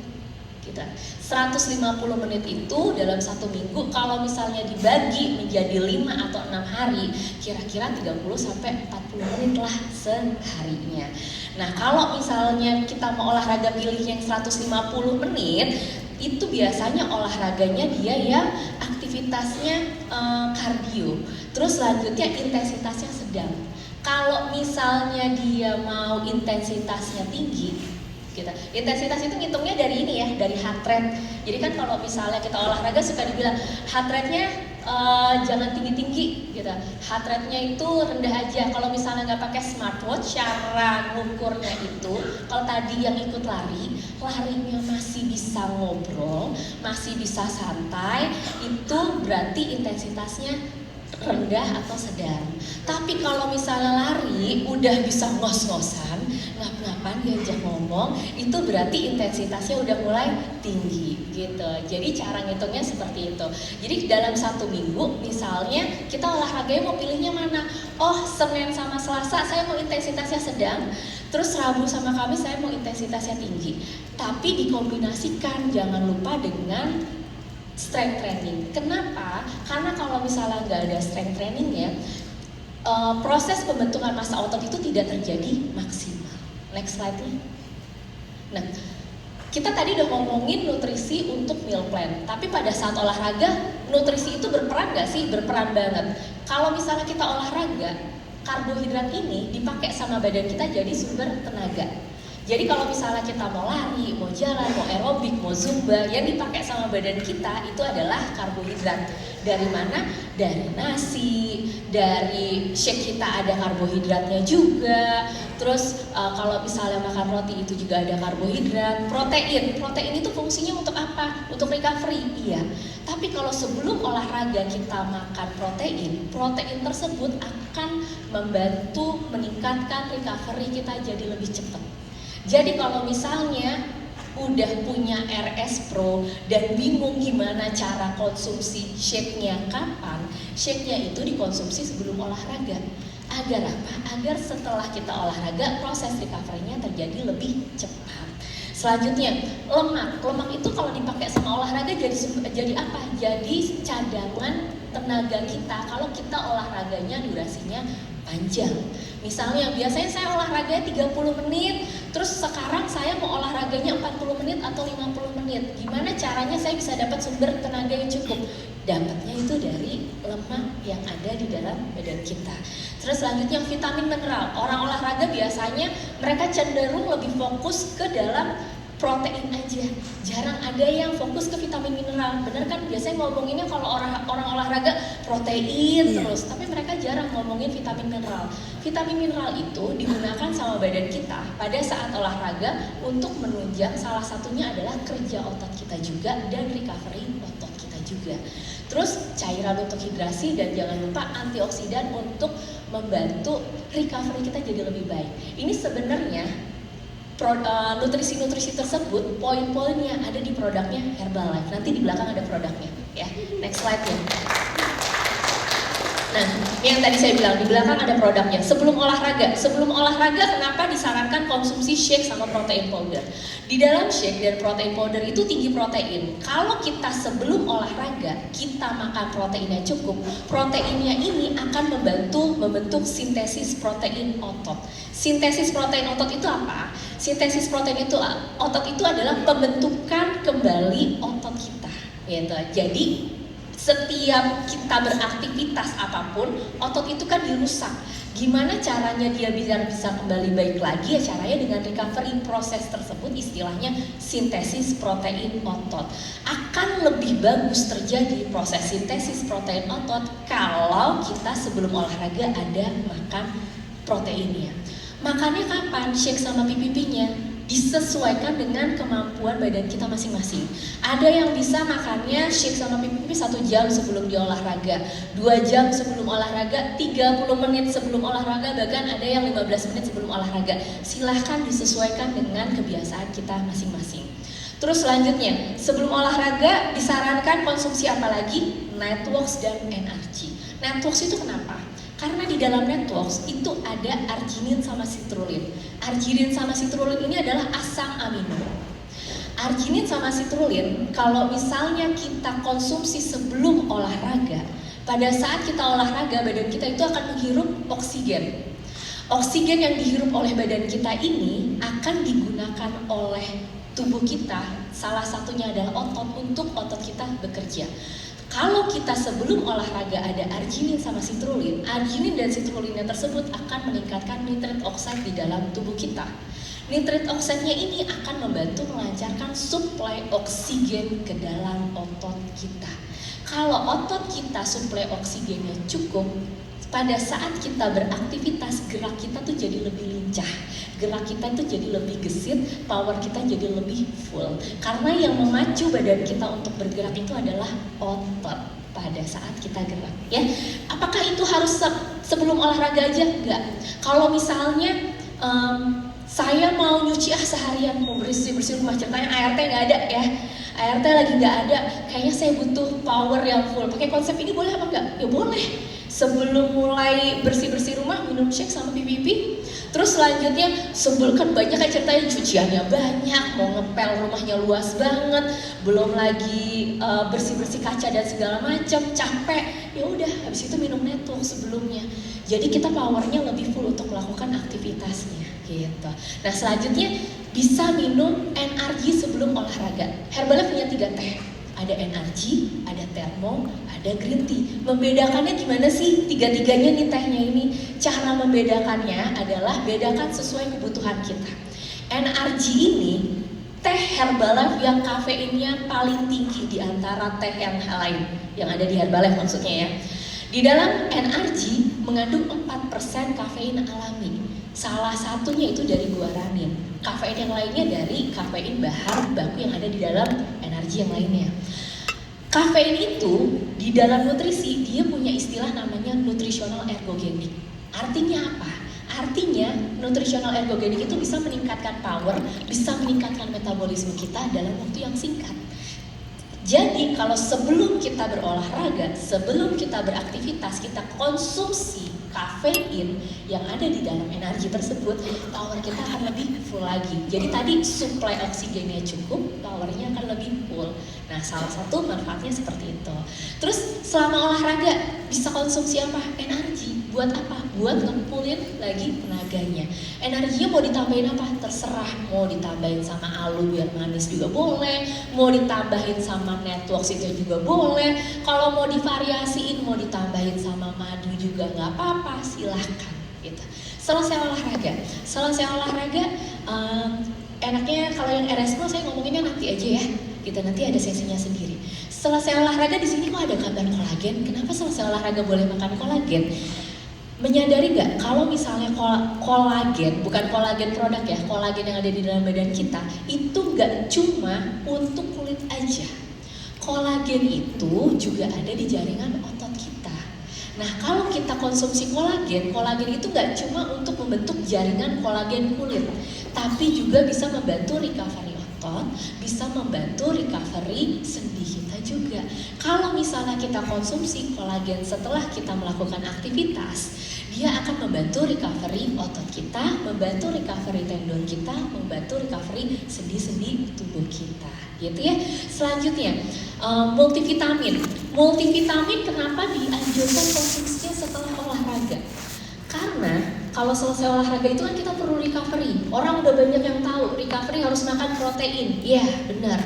A: Gitu. 150 menit itu dalam 1 minggu kalau misalnya dibagi menjadi 5 atau 6 hari, kira-kira 30 sampai 40 menit lah seharinya. Nah, kalau misalnya kita mau olahraga pilih yang 150 menit, itu biasanya olahraganya dia yang aktivitasnya kardio. Terus selanjutnya intensitasnya sedang. Kalau misalnya dia mau intensitasnya tinggi, gitu. Intensitas itu ngitungnya dari ini ya, dari heart rate. Jadi kan kalau misalnya kita olahraga suka dibilang heart rate-nya jangan tinggi-tinggi gitu. Heart rate-nya itu rendah aja. Kalau misalnya nggak pakai smartwatch, cara ngukurnya itu kalau tadi yang ikut larinya masih bisa ngobrol, masih bisa santai, itu berarti intensitasnya rendah atau sedang. Tapi kalau misalnya lari udah bisa ngos-ngosan, ngap-ngapan diajak ngomong, itu berarti intensitasnya udah mulai tinggi gitu. Jadi cara ngitungnya seperti itu. Jadi dalam 1 minggu misalnya kita olahraganya mau pilihnya mana? Oh, Senin sama Selasa saya mau intensitasnya sedang, terus Rabu sama Kamis saya mau intensitasnya tinggi. Tapi dikombinasikan, jangan lupa dengan strength training. Kenapa? Karena kalau misalnya nggak ada strength trainingnya, proses pembentukan massa otot itu tidak terjadi maksimal. Next slide-nya. Nah, kita tadi udah ngomongin nutrisi untuk meal plan, tapi pada saat olahraga, nutrisi itu berperan nggak sih? Berperan banget. Kalau misalnya kita olahraga, karbohidrat ini dipakai sama badan kita jadi sumber tenaga. Jadi kalau misalnya kita mau lari, mau jalan, mau aerobik, mau zumba, yang dipakai sama badan kita itu adalah karbohidrat. Dari mana? Dari nasi, dari shake kita ada karbohidratnya juga. Terus kalau misalnya makan roti itu juga ada karbohidrat. Protein itu fungsinya untuk apa? Untuk recovery, iya. Tapi kalau sebelum olahraga kita makan protein tersebut akan membantu meningkatkan recovery kita jadi lebih cepat. Jadi kalau misalnya udah punya RS Pro dan bingung gimana cara konsumsi shake-nya kapan, shake-nya itu dikonsumsi sebelum olahraga. Agar apa? Agar setelah kita olahraga proses recovery-nya terjadi lebih cepat. Selanjutnya, lemak itu kalau dipakai sama olahraga jadi apa? Jadi cadangan tenaga kita kalau kita olahraganya durasinya panjang. Misalnya biasanya saya olahraganya 30 menit, terus sekarang saya mau olahraganya 40 menit atau 50 menit. Gimana caranya saya bisa dapat sumber tenaga yang cukup? Dapatnya itu dari lemak yang ada di dalam badan kita. Terus selanjutnya vitamin mineral. Orang olahraga biasanya mereka cenderung lebih fokus ke dalam protein aja, jarang ada yang fokus ke vitamin mineral. Bener kan? Biasanya ngomonginnya kalau orang olahraga protein terus, tapi mereka jarang ngomongin vitamin mineral. Vitamin mineral itu digunakan sama badan kita pada saat olahraga untuk menunjang, salah satunya adalah kerja otot kita juga dan recovery otot kita juga. Terus cairan untuk hidrasi dan jangan lupa antioksidan untuk membantu recovery kita jadi lebih baik. Ini sebenarnya nutrisi-nutrisi tersebut, poin-poinnya ada di produknya Herbalife. Nanti di belakang ada produknya, ya. Next slide ya. Nah, yang tadi saya bilang di belakang ada produknya. Sebelum olahraga kenapa disarankan konsumsi shake sama protein powder? Di dalam shake dan protein powder itu tinggi protein. Kalau kita sebelum olahraga kita makan proteinnya cukup, proteinnya ini akan membentuk sintesis protein otot. Sintesis protein otot itu apa? Sintesis protein itu otot itu adalah pembentukan kembali otot kita, gitu. Jadi setiap kita beraktivitas apapun, otot itu kan dirusak. Gimana caranya dia bisa kembali baik lagi? Ya caranya dengan recovery. Proses tersebut istilahnya sintesis protein otot. Akan lebih bagus terjadi proses sintesis protein otot kalau kita sebelum olahraga ada makan proteinnya. Makannya kapan? Shake sama PPP-nya disesuaikan dengan kemampuan badan kita masing-masing. Ada yang bisa makannya shake sama pipi 1 jam sebelum dia olahraga, 2 jam sebelum olahraga, 30 menit sebelum olahraga, bahkan ada yang 15 menit sebelum olahraga. Silahkan disesuaikan dengan kebiasaan kita masing-masing. Terus selanjutnya, sebelum olahraga disarankan konsumsi apa lagi? Networks dan NRG. Networks itu kenapa? Karena di dalam networks itu ada arginin sama citrulline. Arginin sama citrulline ini adalah asam amino. Arginin sama citrulline kalau misalnya kita konsumsi sebelum olahraga, pada saat kita olahraga badan kita itu akan menghirup oksigen. Oksigen yang dihirup oleh badan kita ini akan digunakan oleh tubuh kita, salah satunya adalah otot, untuk otot kita bekerja. Kalau kita sebelum olahraga ada arginin sama citrulline, arginin dan citrulline tersebut akan meningkatkan nitrat oxide di dalam tubuh kita. Nitrat oxide-nya ini akan membantu melancarkan suplai oksigen ke dalam otot kita. Kalau otot kita suplai oksigennya cukup, pada saat kita beraktivitas, gerak kita tuh jadi lebih lincah, gerak kita tuh jadi lebih gesit, power kita jadi lebih full. Karena yang memacu badan kita untuk bergerak itu adalah otot pada saat kita gerak, ya. Apakah itu harus sebelum olahraga aja? Enggak. Kalau misalnya saya mau nyuci seharian, mau bersih-bersih rumah, ceritanya ART nggak ada ya, ART lagi nggak ada, kayaknya saya butuh power yang full. Pakai konsep ini boleh apa enggak? Ya boleh. Sebelum mulai bersih-bersih rumah, minum shake sama pipi. Terus selanjutnya, kan banyak kan ceritanya cuciannya banyak, mau ngepel rumahnya luas banget, belum lagi bersih-bersih kaca dan segala macam, capek. Ya udah, habis itu minum network sebelumnya. Jadi kita powernya lebih full untuk melakukan aktivitasnya, gitu. Nah selanjutnya bisa minum NRG sebelum olahraga. Herbalife punya 3 teh. Ada NRG, ada Thermo, ada green tea. Membedakannya gimana sih tiga-tiganya nih tehnya ini? Cara membedakannya adalah bedakan sesuai kebutuhan kita. NRG ini teh Herbalife yang kafeinnya paling tinggi di antara teh yang lain yang ada di Herbalife maksudnya ya. Di dalam NRG mengandung 4% kafein alami. Salah satunya itu dari guaranin. Kafein yang lainnya dari kafein bahan baku yang ada di dalam energi yang lainnya. Kafein itu di dalam nutrisi dia punya istilah namanya nutritional ergogenik. Artinya apa? Artinya nutritional ergogenik itu bisa meningkatkan power, bisa meningkatkan metabolisme kita dalam waktu yang singkat. Jadi kalau sebelum kita berolahraga, sebelum kita beraktivitas, kita konsumsi kafein yang ada di dalam energi tersebut, power kita akan lebih full lagi. Jadi tadi suplai oksigennya cukup, powernya akan lebih full. Nah salah satu manfaatnya seperti itu. Terus selama olahraga bisa konsumsi apa? Energi. Buat apa? Buat ngepulin lagi tenaganya. Energinya mau ditambahin apa? Terserah. Mau ditambahin sama aloe biar manis juga boleh, mau ditambahin sama networks itu juga boleh. Kalau mau divariasiin, mau ditambahin sama madu juga nggak apa-apa, silahkan. Gitu. Selesai olahraga, enaknya kalau yang RSMO saya ngomonginnya nanti aja ya. Gitu, nanti ada sesinya sendiri. Selesai olahraga di sini kok ada gambar kolagen. Kenapa selesai olahraga boleh makan kolagen? Menyadari nggak kalau misalnya kolagen, bukan kolagen produk ya, kolagen yang ada di dalam badan kita itu nggak cuma untuk kulit aja. Kolagen itu juga ada di jaringan otot kita. Nah kalau kita konsumsi kolagen itu nggak cuma untuk membentuk jaringan kolagen kulit, tapi juga bisa membantu recovery otot, bisa membantu recovery sendi kita juga. Kalau misalnya kita konsumsi kolagen setelah kita melakukan aktivitas, dia akan membantu recovery otot kita, membantu recovery tendon kita, membantu recovery sendi-sendi tubuh kita, gitu ya. Selanjutnya, multivitamin. Multivitamin kenapa dianjurkan konsumsinya setelah olahraga? Karena kalau selesai olahraga itu kan kita perlu recovery. Orang udah banyak yang tahu recovery harus makan protein. Iya, benar.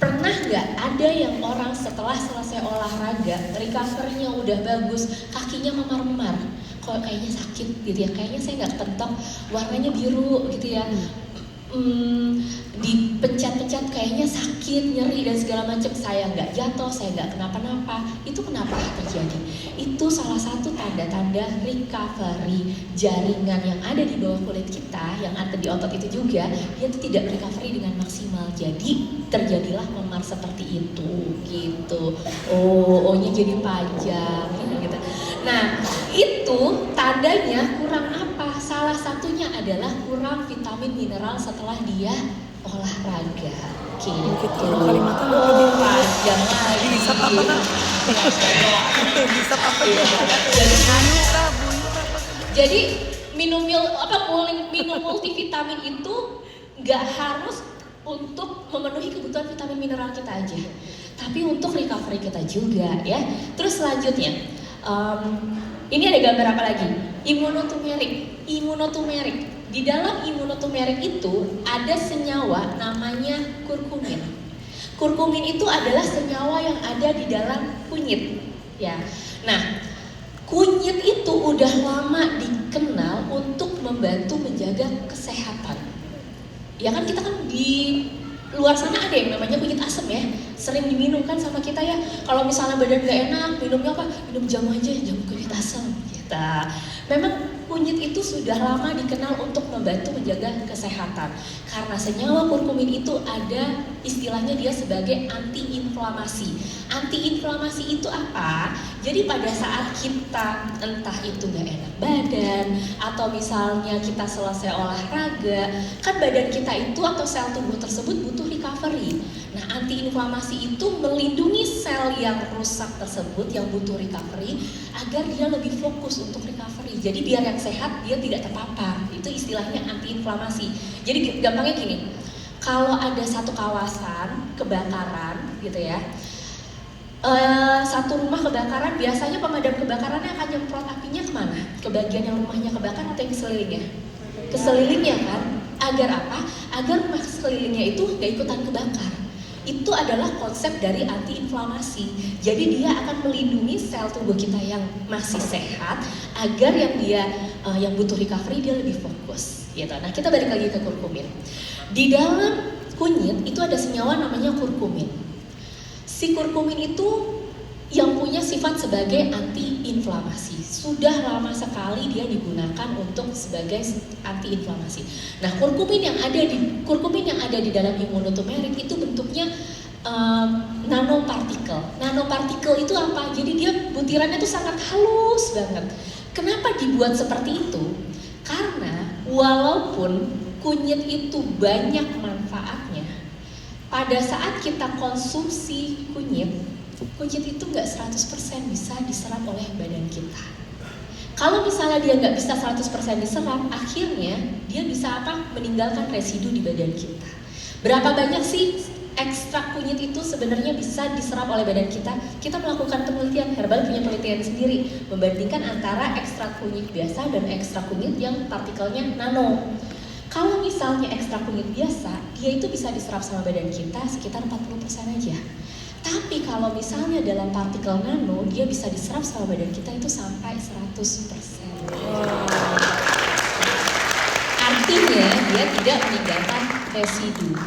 A: Pernah nggak ada yang orang setelah selesai olahraga, recovery-nya udah bagus, kakinya memar-memar, kok kayaknya sakit gitu ya, kayaknya saya nggak kepentok, warnanya biru gitu ya. dipencet-pencet kayaknya sakit, nyeri dan segala macam. Saya nggak jatuh, saya nggak kenapa-napa. Itu kenapa terjadi? Itu salah satu tanda-tanda recovery jaringan yang ada di bawah kulit kita, yang ada di otot itu juga, dia itu tidak recovery dengan maksimal. Jadi terjadilah memar seperti itu, gitu. O-nya jadi panjang, gitu. Nah, itu tandanya kurang apa? Salah satunya adalah kurang vitamin mineral setelah dia olahraga. Gitu.
C: Kalimatnya
A: Panjang lagi.
C: Bisa apa nak? Bisa apa ya?
A: Jadi minum multivitamin itu nggak harus untuk memenuhi kebutuhan vitamin mineral kita aja, tapi untuk recovery kita juga ya. Terus selanjutnya, ini ada gambar apa lagi? Imunotumerik. Di dalam imunotumerik itu ada senyawa namanya kurkumin. Kurkumin itu adalah senyawa yang ada di dalam kunyit, ya. Nah, kunyit itu udah lama dikenal untuk membantu menjaga kesehatan. Ya kan, kita kan di luar sana ada yang namanya kunyit asam ya, sering diminum kan sama kita ya. Kalau misalnya badan gak enak, minumnya apa? Minum jamu aja, jamu kunyit asam. Kita memang kunyit itu sudah lama dikenal untuk membantu menjaga kesehatan, karena senyawa kurkumin itu ada istilahnya dia sebagai antiinflamasi. Antiinflamasi itu apa? Jadi pada saat kita entah itu gak enak badan, atau misalnya kita selesai olahraga, kan badan kita itu atau sel tubuh tersebut butuh recovery. Nah, antiinflamasi itu melindungi sel yang rusak tersebut yang butuh recovery agar dia lebih fokus untuk recovery. Jadi biar yang sehat dia tidak terpapar. Itu istilahnya antiinflamasi. Jadi gampangnya gini, kalau ada satu kawasan kebakaran gitu ya, satu rumah kebakaran, biasanya pemadam kebakarannya akan nyemprot apinya kemana? Ke bagian yang rumahnya kebakar atau yang ke sekelilingnya? Ke sekelilingnya kan? Agar apa? Agar rumah sekelilingnya itu gak ikutan kebakar. Itu adalah konsep dari antiinflamasi. Jadi dia akan melindungi sel tubuh kita yang masih sehat agar yang butuh recovery dia lebih fokus. Gitu. Nah, kita balik lagi ke kurkumin. Di dalam kunyit itu ada senyawa namanya kurkumin. Si kurkumin itu yang punya sifat sebagai antiinflamasi. Sudah lama sekali dia digunakan untuk sebagai antiinflamasi. Nah, kurkumin yang ada di dalam imunotumerik itu bentuknya nanopartikel. Nanopartikel itu apa? Jadi dia butirannya itu sangat halus banget. Kenapa dibuat seperti itu? Karena walaupun kunyit itu banyak manfaatnya, pada saat kita konsumsi kunyit itu nggak 100% bisa diserap oleh badan kita. Kalau misalnya dia nggak bisa 100% diserap, akhirnya dia bisa meninggalkan residu di badan kita. Berapa banyak sih ekstrak kunyit itu sebenarnya bisa diserap oleh badan kita? Kita melakukan penelitian, Herbal punya penelitian sendiri, membandingkan antara ekstrak kunyit biasa dan ekstrak kunyit yang partikelnya nano. Kalau misalnya ekstrak kunyit biasa, dia itu bisa diserap sama badan kita sekitar 40% aja. Tapi kalau misalnya dalam partikel nano, dia bisa diserap sama badan kita itu sampai 100%. Artinya dia tidak meninggalkan residu.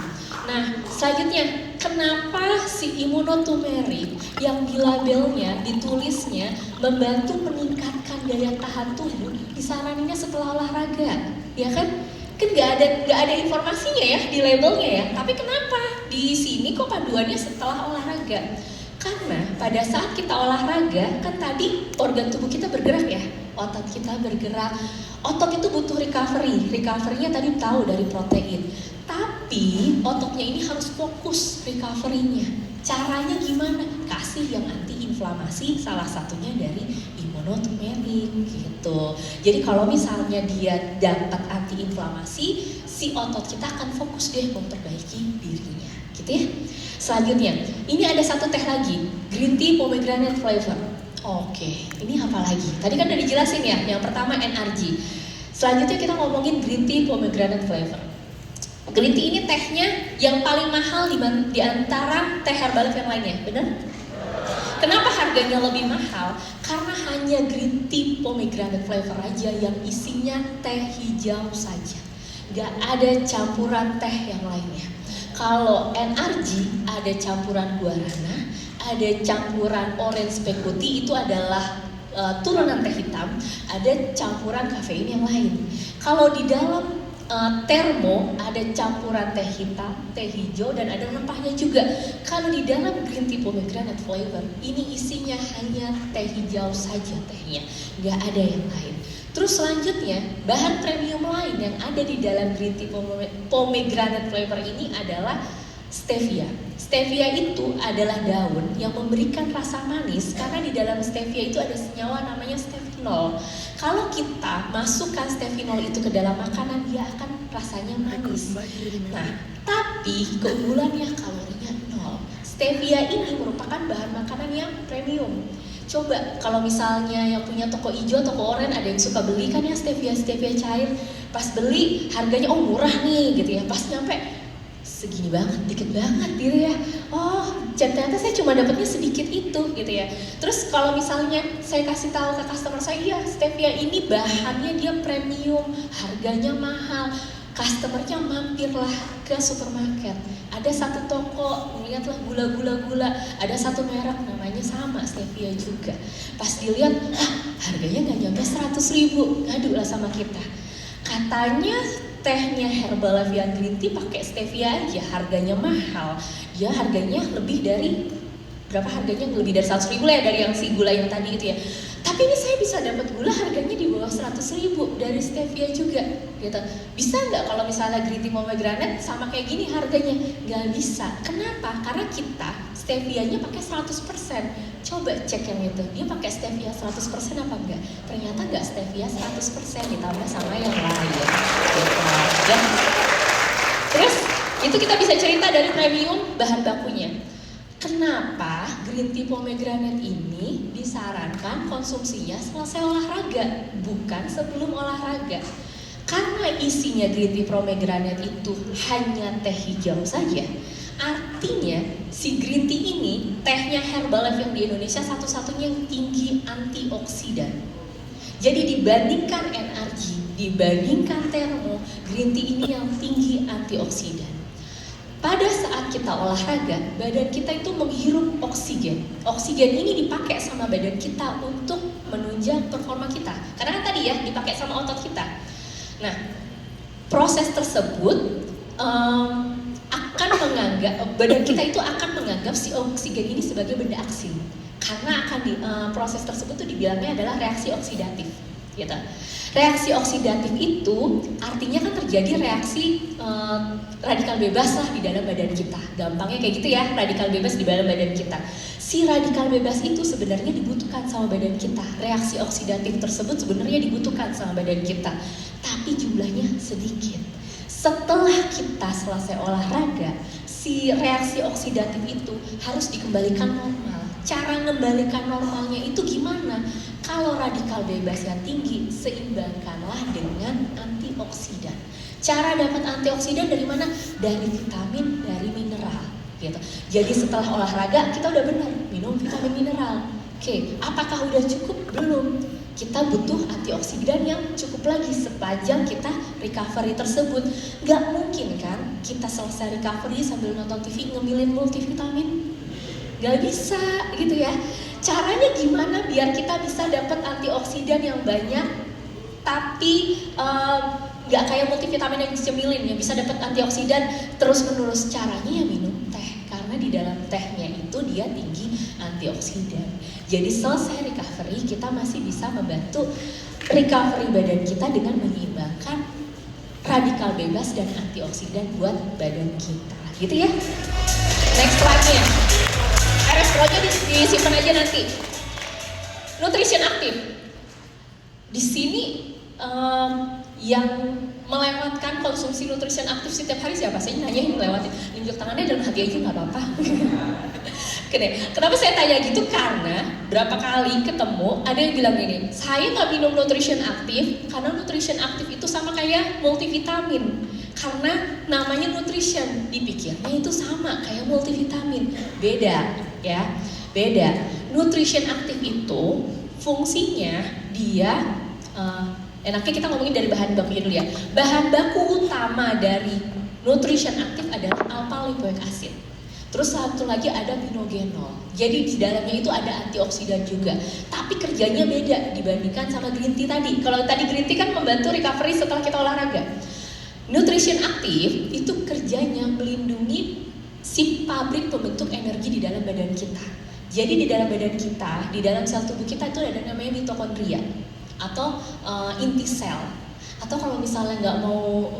A: Nah, selanjutnya, kenapa si imunotumerik yang di labelnya, ditulisnya membantu meningkatkan daya tahan tubuh, disaraninnya setelah olahraga, ya kan? Kan nggak ada informasinya ya di labelnya ya. Tapi kenapa di sini kok panduannya setelah olahraga? Karena pada saat kita olahraga kan tadi organ tubuh kita bergerak ya, otot kita bergerak. Otot itu butuh recovery. Recovery-nya tadi tahu dari protein. Tapi ototnya ini harus fokus recovery-nya. Caranya gimana? Kasih yang antiinflamasi, salah satunya dari imunotumerik gitu. Jadi kalau misalnya dia dapat antiinflamasi, si otot kita akan fokus deh memperbaiki dirinya, gitu ya. Selanjutnya, ini ada satu teh lagi, green tea pomegranate flavor. Oke, ini apa lagi? Tadi kan udah dijelasin ya, yang pertama NRG. Selanjutnya kita ngomongin green tea pomegranate flavor. Green tea ini tehnya yang paling mahal di antara teh herbal yang lainnya, benar? Kenapa harganya lebih mahal? Karena hanya green tea pomegranate flavor aja yang isinya teh hijau saja. nggak ada campuran teh yang lainnya. Kalau NRG ada campuran guarana, ada campuran orange pekuti, itu adalah turunan teh hitam, ada campuran kafein yang lain. Kalau di dalam termo ada campuran teh hitam, teh hijau, dan ada rempahnya juga. Kalau di dalam green tea pomegranate flavor, ini isinya hanya teh hijau saja tehnya, nggak ada yang lain. Terus selanjutnya, bahan premium lain yang ada di dalam green tea pomegranate flavor ini adalah stevia. Stevia itu adalah daun yang memberikan rasa manis karena di dalam stevia itu ada senyawa namanya stevionol. Kalau kita masukkan stevionol itu ke dalam makanan, dia akan rasanya manis. Nah, tapi keunggulannya kalorinya 0. Stevia ini merupakan bahan makanan yang premium. Coba kalau misalnya yang punya toko hijau, toko oranye, ada yang suka beli kan ya stevia cair. Pas beli harganya murah nih gitu ya. Pas nyampe segini banget, dikit banget gitu ya. Oh, ternyata saya cuma dapatnya sedikit itu gitu ya. Terus kalau misalnya saya kasih tahu ke customer saya, iya stevia ini bahannya dia premium, harganya mahal. Customernya mampirlah ke supermarket. Ada satu toko, lihatlah gula, ada satu merek namanya sama stevia juga. Pas dilihat, harganya nggak nyampe 100.000, ngadu lah sama kita. Katanya tehnya Herbalife Green Tea pakai stevia aja, harganya mahal. Dia harganya lebih dari berapa harganya? Lebih dari 100.000 lah ya, dari yang si gula yang tadi itu ya. Tapi ini saya bisa dapat gula harganya di bawah 100.000 dari stevia juga gitu. Bisa nggak kalau misalnya green tea pomegranate sama kayak gini harganya? Nggak bisa. Kenapa? Karena kita stevianya pakai 100%. Coba cek yang itu, dia pakai stevia 100% apa enggak? Ternyata nggak stevia 100% ditambah sama yang lain gitu. Ya. Terus itu kita bisa cerita dari premium bahan bakunya. Kenapa green tea pomegranate ini disarankan konsumsinya selesai olahraga, bukan sebelum olahraga? Karena isinya green tea pomegranate itu hanya teh hijau saja. Artinya si green tea ini, tehnya Herbalife yang di Indonesia satu-satunya yang tinggi antioksidan. Jadi dibandingkan NRG, dibandingkan termo, green tea ini yang tinggi antioksidan. Pada saat kita olahraga, badan kita itu menghirup oksigen. Oksigen ini dipakai sama badan kita untuk menunjang performa kita. Karena kan tadi ya, dipakai sama otot kita. Nah, proses tersebut akan menganggap, badan kita itu akan menganggap si oksigen ini sebagai benda asing. Karena akan proses tersebut tuh dibilangnya adalah reaksi oksidatif. Gitu. Reaksi oksidatif itu artinya kan terjadi reaksi radikal bebas lah di dalam badan kita. Gampangnya kayak gitu ya, radikal bebas di dalam badan kita. Si radikal bebas itu sebenarnya dibutuhkan sama badan kita. Reaksi oksidatif tersebut sebenarnya dibutuhkan sama badan kita. Tapi jumlahnya sedikit. Setelah kita selesai olahraga, si reaksi oksidatif itu harus dikembalikan normal. Cara mengembalikan normalnya itu gimana? Kalau radikal bebas yang tinggi, seimbangkanlah dengan antioksidan. Cara dapat antioksidan dari mana? Dari vitamin, dari mineral. Gitu. Jadi setelah olahraga kita udah benar minum vitamin mineral. Oke, apakah udah cukup? Belum. Kita butuh antioksidan yang cukup lagi sepanjang kita recovery tersebut. Gak mungkin kan kita selesai recovery sambil nonton TV ngemilin multivitamin? Gak bisa gitu ya. Caranya gimana biar kita bisa dapat antioksidan yang banyak tapi gak kayak multivitamin yang dicemilin ya, bisa dapat antioksidan terus menerus? Caranya ya minum teh, karena di dalam tehnya itu dia tinggi antioksidan. Jadi selesai recovery kita masih bisa membantu recovery badan kita dengan menyeimbangkan radikal bebas dan antioksidan buat badan kita gitu ya. Next slide-nya, RS-Pro-nya disimpan aja nanti. Nutrition aktif. Di sini yang melewatkan konsumsi nutrition aktif setiap hari siapa? Saya nanya yang melewati, nunjuk tangannya dalam hati aja nggak apa-apa. Kenapa saya tanya gitu? Karena berapa kali ketemu ada yang bilang gini, saya nggak minum nutrition aktif karena nutrition aktif itu sama kayak multivitamin. Karena namanya nutrition, dipikirnya itu sama kayak multivitamin. Beda ya, beda. Nutrition aktif itu fungsinya dia Enaknya kita ngomongin dari bahan bakunya dulu ya. Bahan baku utama dari nutrition aktif adalah alpha lipoic acid. Terus satu lagi ada binogenol. Jadi di dalamnya itu ada antioksidan juga. Tapi kerjanya beda dibandingkan sama green tea tadi. Kalau tadi green tea kan membantu recovery setelah kita olahraga. Nutrition aktif itu kerjanya melindungi si pabrik pembentuk energi di dalam badan kita. Jadi di dalam badan kita, di dalam sel tubuh kita itu ada namanya mitokondria atau inti sel. Atau kalau misalnya nggak mau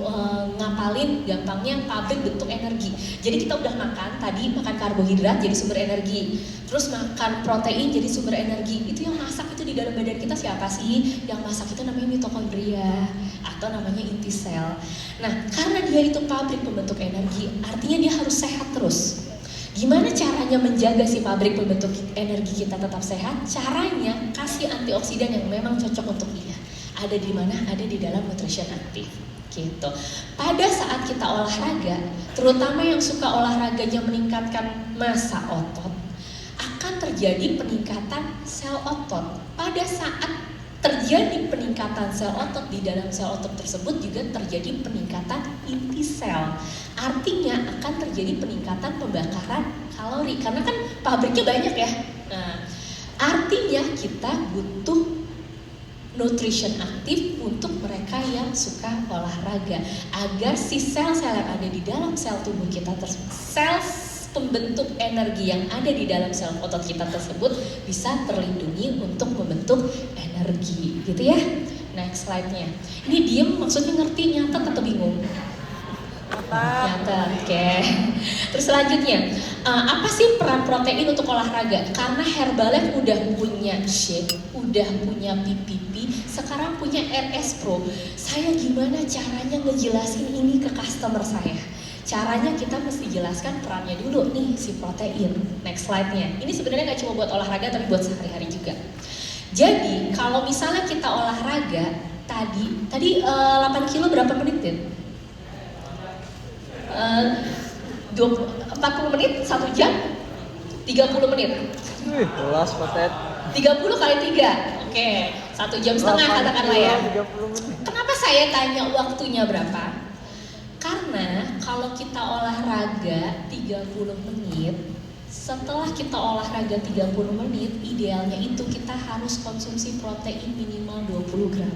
A: ngapalin, gampangnya pabrik bentuk energi. Jadi kita udah makan tadi, makan karbohidrat jadi sumber energi, terus makan protein jadi sumber energi. Itu yang masak itu di dalam badan kita siapa sih? Yang masak itu namanya mitokondria atau namanya inti sel. Nah, karena dia itu pabrik pembentuk energi, artinya dia harus sehat terus. Gimana caranya menjaga si pabrik pembentuk energi kita tetap sehat? Caranya kasih antioksidan yang memang cocok untuk dia. Ada di mana? Ada di dalam nutrition aktif. Gitu. Pada saat kita olahraga, terutama yang suka olahraganya meningkatkan massa otot, akan terjadi peningkatan sel otot. Pada saat terjadi peningkatan sel otot, di dalam sel otot tersebut juga terjadi peningkatan inti sel. Artinya akan terjadi peningkatan pembakaran kalori karena kan pabriknya banyak ya. Nah, artinya kita butuh nutrition aktif untuk mereka yang suka olahraga agar si sel-sel yang ada di dalam sel tubuh kita tersebut, sel pembentuk energi yang ada di dalam sel otot kita tersebut bisa terlindungi untuk membentuk energi, gitu ya. Next slide-nya. Ini diem maksudnya ngerti, nyatet atau bingung? Nyatet, oke. Terus selanjutnya, apa sih peran protein untuk olahraga? Karena Herbalife udah punya shake, udah punya PPP, sekarang punya RS Pro. Saya gimana caranya ngejelasin ini ke customer saya? Caranya kita mesti jelaskan perannya dulu nih si protein. Next slide-nya. Ini sebenarnya nggak cuma buat olahraga tapi buat sehari-hari juga. Jadi kalau misalnya kita olahraga tadi 8 kilo berapa menit ya? 40 menit, 1 jam, 30 menit.
B: Kelas patet.
A: 30 kali 3, oke, 1 jam setengah katakanlah ya.
B: 30 menit.
A: Kenapa saya tanya waktunya berapa? Karena kalau kita olahraga 30 menit, setelah kita olahraga 30 menit, idealnya itu kita harus konsumsi protein minimal 20 gram.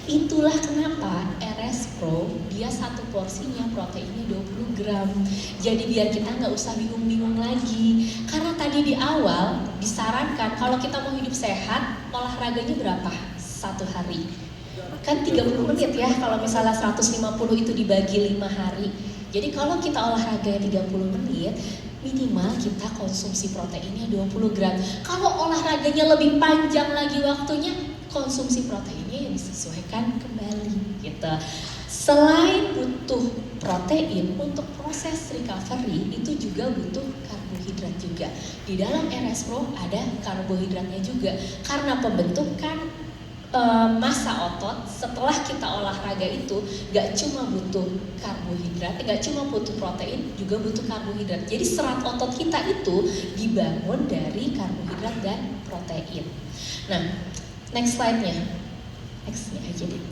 A: Itulah kenapa RS Pro dia satu porsinya proteinnya 20 gram. Jadi biar kita nggak usah bingung-bingung lagi. Karena tadi di awal disarankan kalau kita mau hidup sehat, olahraganya berapa? 1 hari. Kan 30 menit ya, kalau misalnya 150 itu dibagi 5 hari. Jadi kalau kita olahraga 30 menit, minimal kita konsumsi proteinnya 20 gram. Kalau olahraganya lebih panjang lagi waktunya, konsumsi proteinnya yang disesuaikan kembali gitu. Selain butuh protein untuk proses recovery, itu juga butuh karbohidrat juga. Di dalam RS Pro ada karbohidratnya juga karena pembentukan massa otot setelah kita olahraga itu gak cuma butuh karbohidrat, gak cuma butuh protein, juga butuh karbohidrat. Jadi serat otot kita itu dibangun dari karbohidrat dan protein. Nah, next slide-nya. Next-nya aja deh.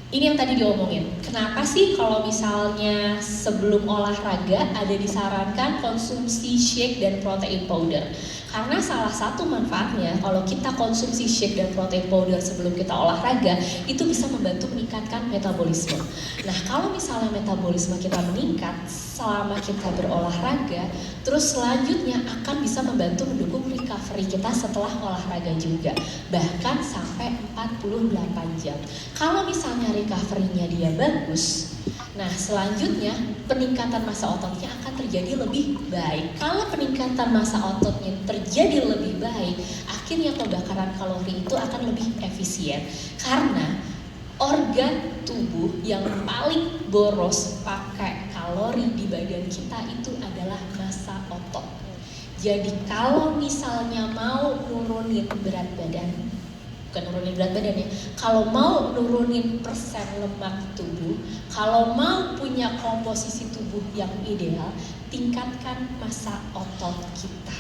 A: Ini yang tadi diomongin. Kenapa sih kalau misalnya sebelum olahraga ada disarankan konsumsi shake dan protein powder? Karena salah satu manfaatnya kalau kita konsumsi shake dan protein powder sebelum kita olahraga itu bisa membantu meningkatkan metabolisme. Nah, kalau misalnya metabolisme kita meningkat selama kita berolahraga, terus selanjutnya akan bisa membantu mendukung recovery kita setelah olahraga juga, bahkan sampai 48 jam. Kalau misalnya recovery-nya dia bagus, nah selanjutnya peningkatan massa ototnya akan terjadi lebih baik. Kalau peningkatan massa ototnya terjadi lebih baik, akhirnya pembakaran kalori itu akan lebih efisien. Karena organ tubuh yang paling boros pakai kalori di badan kita itu adalah massa otot. Jadi kalau misalnya mau nurunin berat badan, bukan nurunin berat badan ya, kalau mau nurunin persen lemak tubuh, kalau mau punya komposisi tubuh yang ideal, tingkatkan massa otot kita.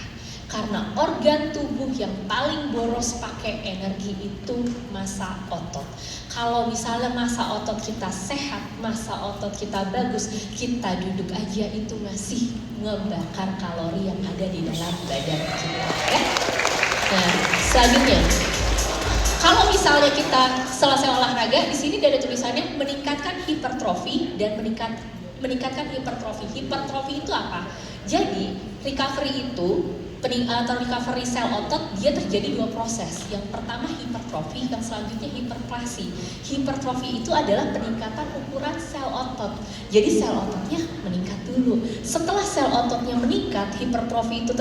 A: Karena organ tubuh yang paling boros pakai energi itu massa otot. Kalau misalnya massa otot kita sehat, massa otot kita bagus, kita duduk aja itu masih ngebakar kalori yang ada di dalam badan kita, ya. Nah, selanjutnya, kalau misalnya kita selesai olahraga, di sini ada tulisannya meningkatkan hipertrofi dan meningkatkan hipertrofi. Hipertrofi itu apa? Jadi recovery itu atau recovery sel otot dia terjadi dua proses. Yang pertama hipertrofi, yang selanjutnya hiperplasi. Hipertrofi itu adalah peningkatan ukuran sel otot. Jadi sel ototnya meningkat dulu. Setelah sel ototnya meningkat, hipertrofi itu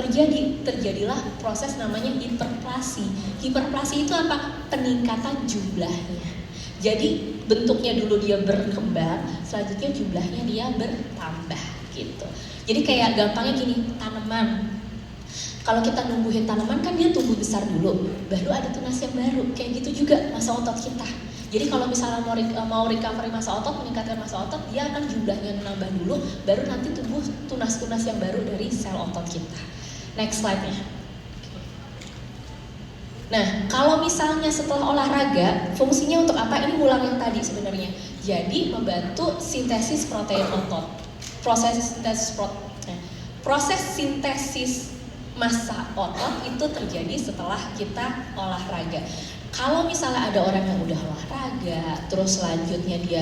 A: terjadilah proses namanya hiperplasi. Hiperplasi itu apa? Peningkatan jumlahnya. Jadi bentuknya dulu dia berkembang, selanjutnya jumlahnya dia bertambah gitu. Jadi kayak gampangnya gini, tanaman. Kalau kita numbuhin tanaman kan dia tumbuh besar dulu, baru ada tunas yang baru. Kayak gitu juga massa otot kita. Jadi kalau misalnya mau recovery massa otot, meningkatkan massa otot, dia akan jumlahnya nambah dulu, baru nanti tumbuh tunas-tunas yang baru dari sel otot kita. Next slide-nya. Nah, kalau misalnya setelah olahraga, fungsinya untuk apa? Ini ulang yang tadi sebenarnya. Jadi membantu sintesis protein otot. Proses sintesis massa otot itu terjadi setelah kita olahraga. Kalau misalnya ada orang yang udah olahraga, terus selanjutnya dia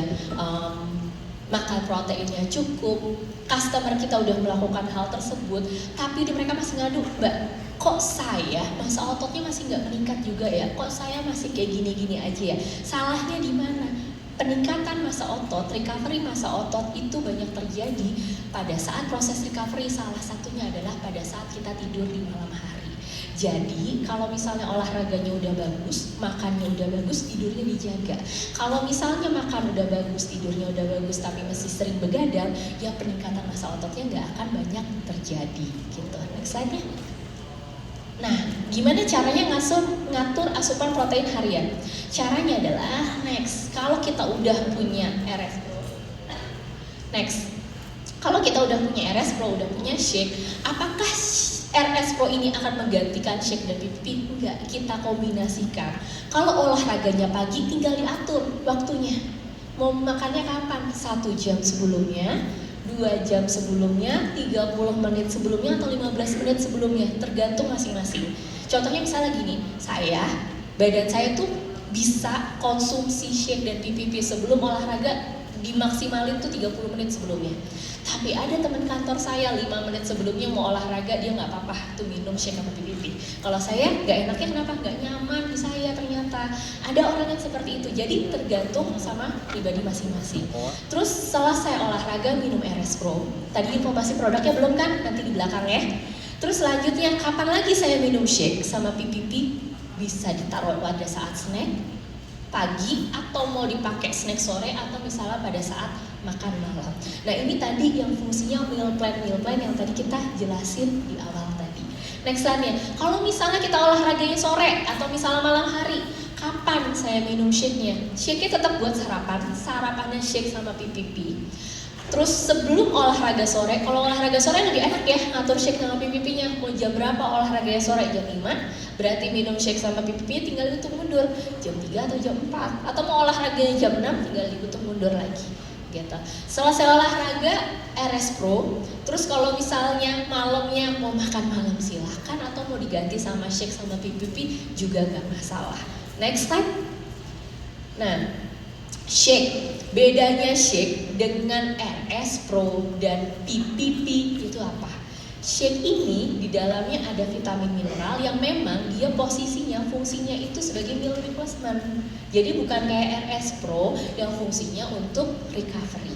A: makan proteinnya cukup, customer kita udah melakukan hal tersebut, tapi mereka masih ngadu, Mbak, kok saya massa ototnya masih nggak meningkat juga ya? Kok saya masih kayak gini-gini aja ya? Salahnya di mana? Peningkatan massa otot, recovery massa otot itu banyak terjadi pada saat proses recovery. Salah satunya adalah pada saat kita tidur di malam hari. Jadi kalau misalnya olahraganya udah bagus, makannya udah bagus, tidurnya dijaga. Kalau misalnya makan udah bagus, tidurnya udah bagus, tapi masih sering begadang, ya peningkatan massa ototnya nggak akan banyak terjadi gitu. Next slide-nya. Nah, gimana caranya ngatur asupan protein harian? Caranya adalah kalau kita udah punya RS Pro. Kalau kita udah punya RS Pro, udah punya shake, apakah RS Pro ini akan menggantikan shake dan PPP? Enggak, kita kombinasikan. Kalau olahraganya pagi, tinggal diatur waktunya. Mau makannya kapan? 1 jam sebelumnya, 2 jam sebelumnya, 30 menit sebelumnya, atau 15 menit sebelumnya, tergantung masing-masing. Contohnya misalnya gini, badan saya tuh bisa konsumsi shake dan PPP sebelum olahraga dimaksimalin tuh 30 menit sebelumnya. Tapi ada teman kantor saya 5 menit sebelumnya mau olahraga, dia nggak apa-apa tuh minum shake sama PPP. Kalau saya nggak enaknya kenapa? Nggak nyaman di saya ternyata. Ada orang yang seperti itu, jadi tergantung sama pribadi masing-masing. Terus selesai olahraga minum RS Pro. Tadi informasi produknya belum kan? Nanti di belakang ya. Terus selanjutnya kapan lagi saya minum shake sama PPP? Bisa ditaruh pada saat snack pagi, atau mau dipakai snack sore, atau misalnya pada saat makan malam. Nah ini tadi yang fungsinya meal plan yang tadi kita jelasin di awal tadi. Next slide-nya, kalau misalnya kita olahraganya sore atau misalnya malam hari, kapan saya minum shake-nya? Shake-nya tetap buat sarapannya shake sama PPP. Terus sebelum olahraga sore, kalau olahraga sore lebih enak ya ngatur shake sama PPP-nya. Mau jam berapa olahraganya sore? Jam 5, berarti minum shake sama PPP-nya tinggal hitung mundur. Jam 3 atau jam 4. Atau mau olahraganya jam 6, tinggal dihitung mundur lagi. Gitu. Selesai olahraga, RS Pro. Terus kalau misalnya malamnya mau makan malam silahkan, atau mau diganti sama shake sama PPP juga gak masalah. Next slide. Nah, bedanya shake dengan RS Pro dan PPP itu apa? Shake ini di dalamnya ada vitamin mineral yang memang dia fungsinya itu sebagai meal replacement. Jadi bukan kayak RS Pro yang fungsinya untuk recovery.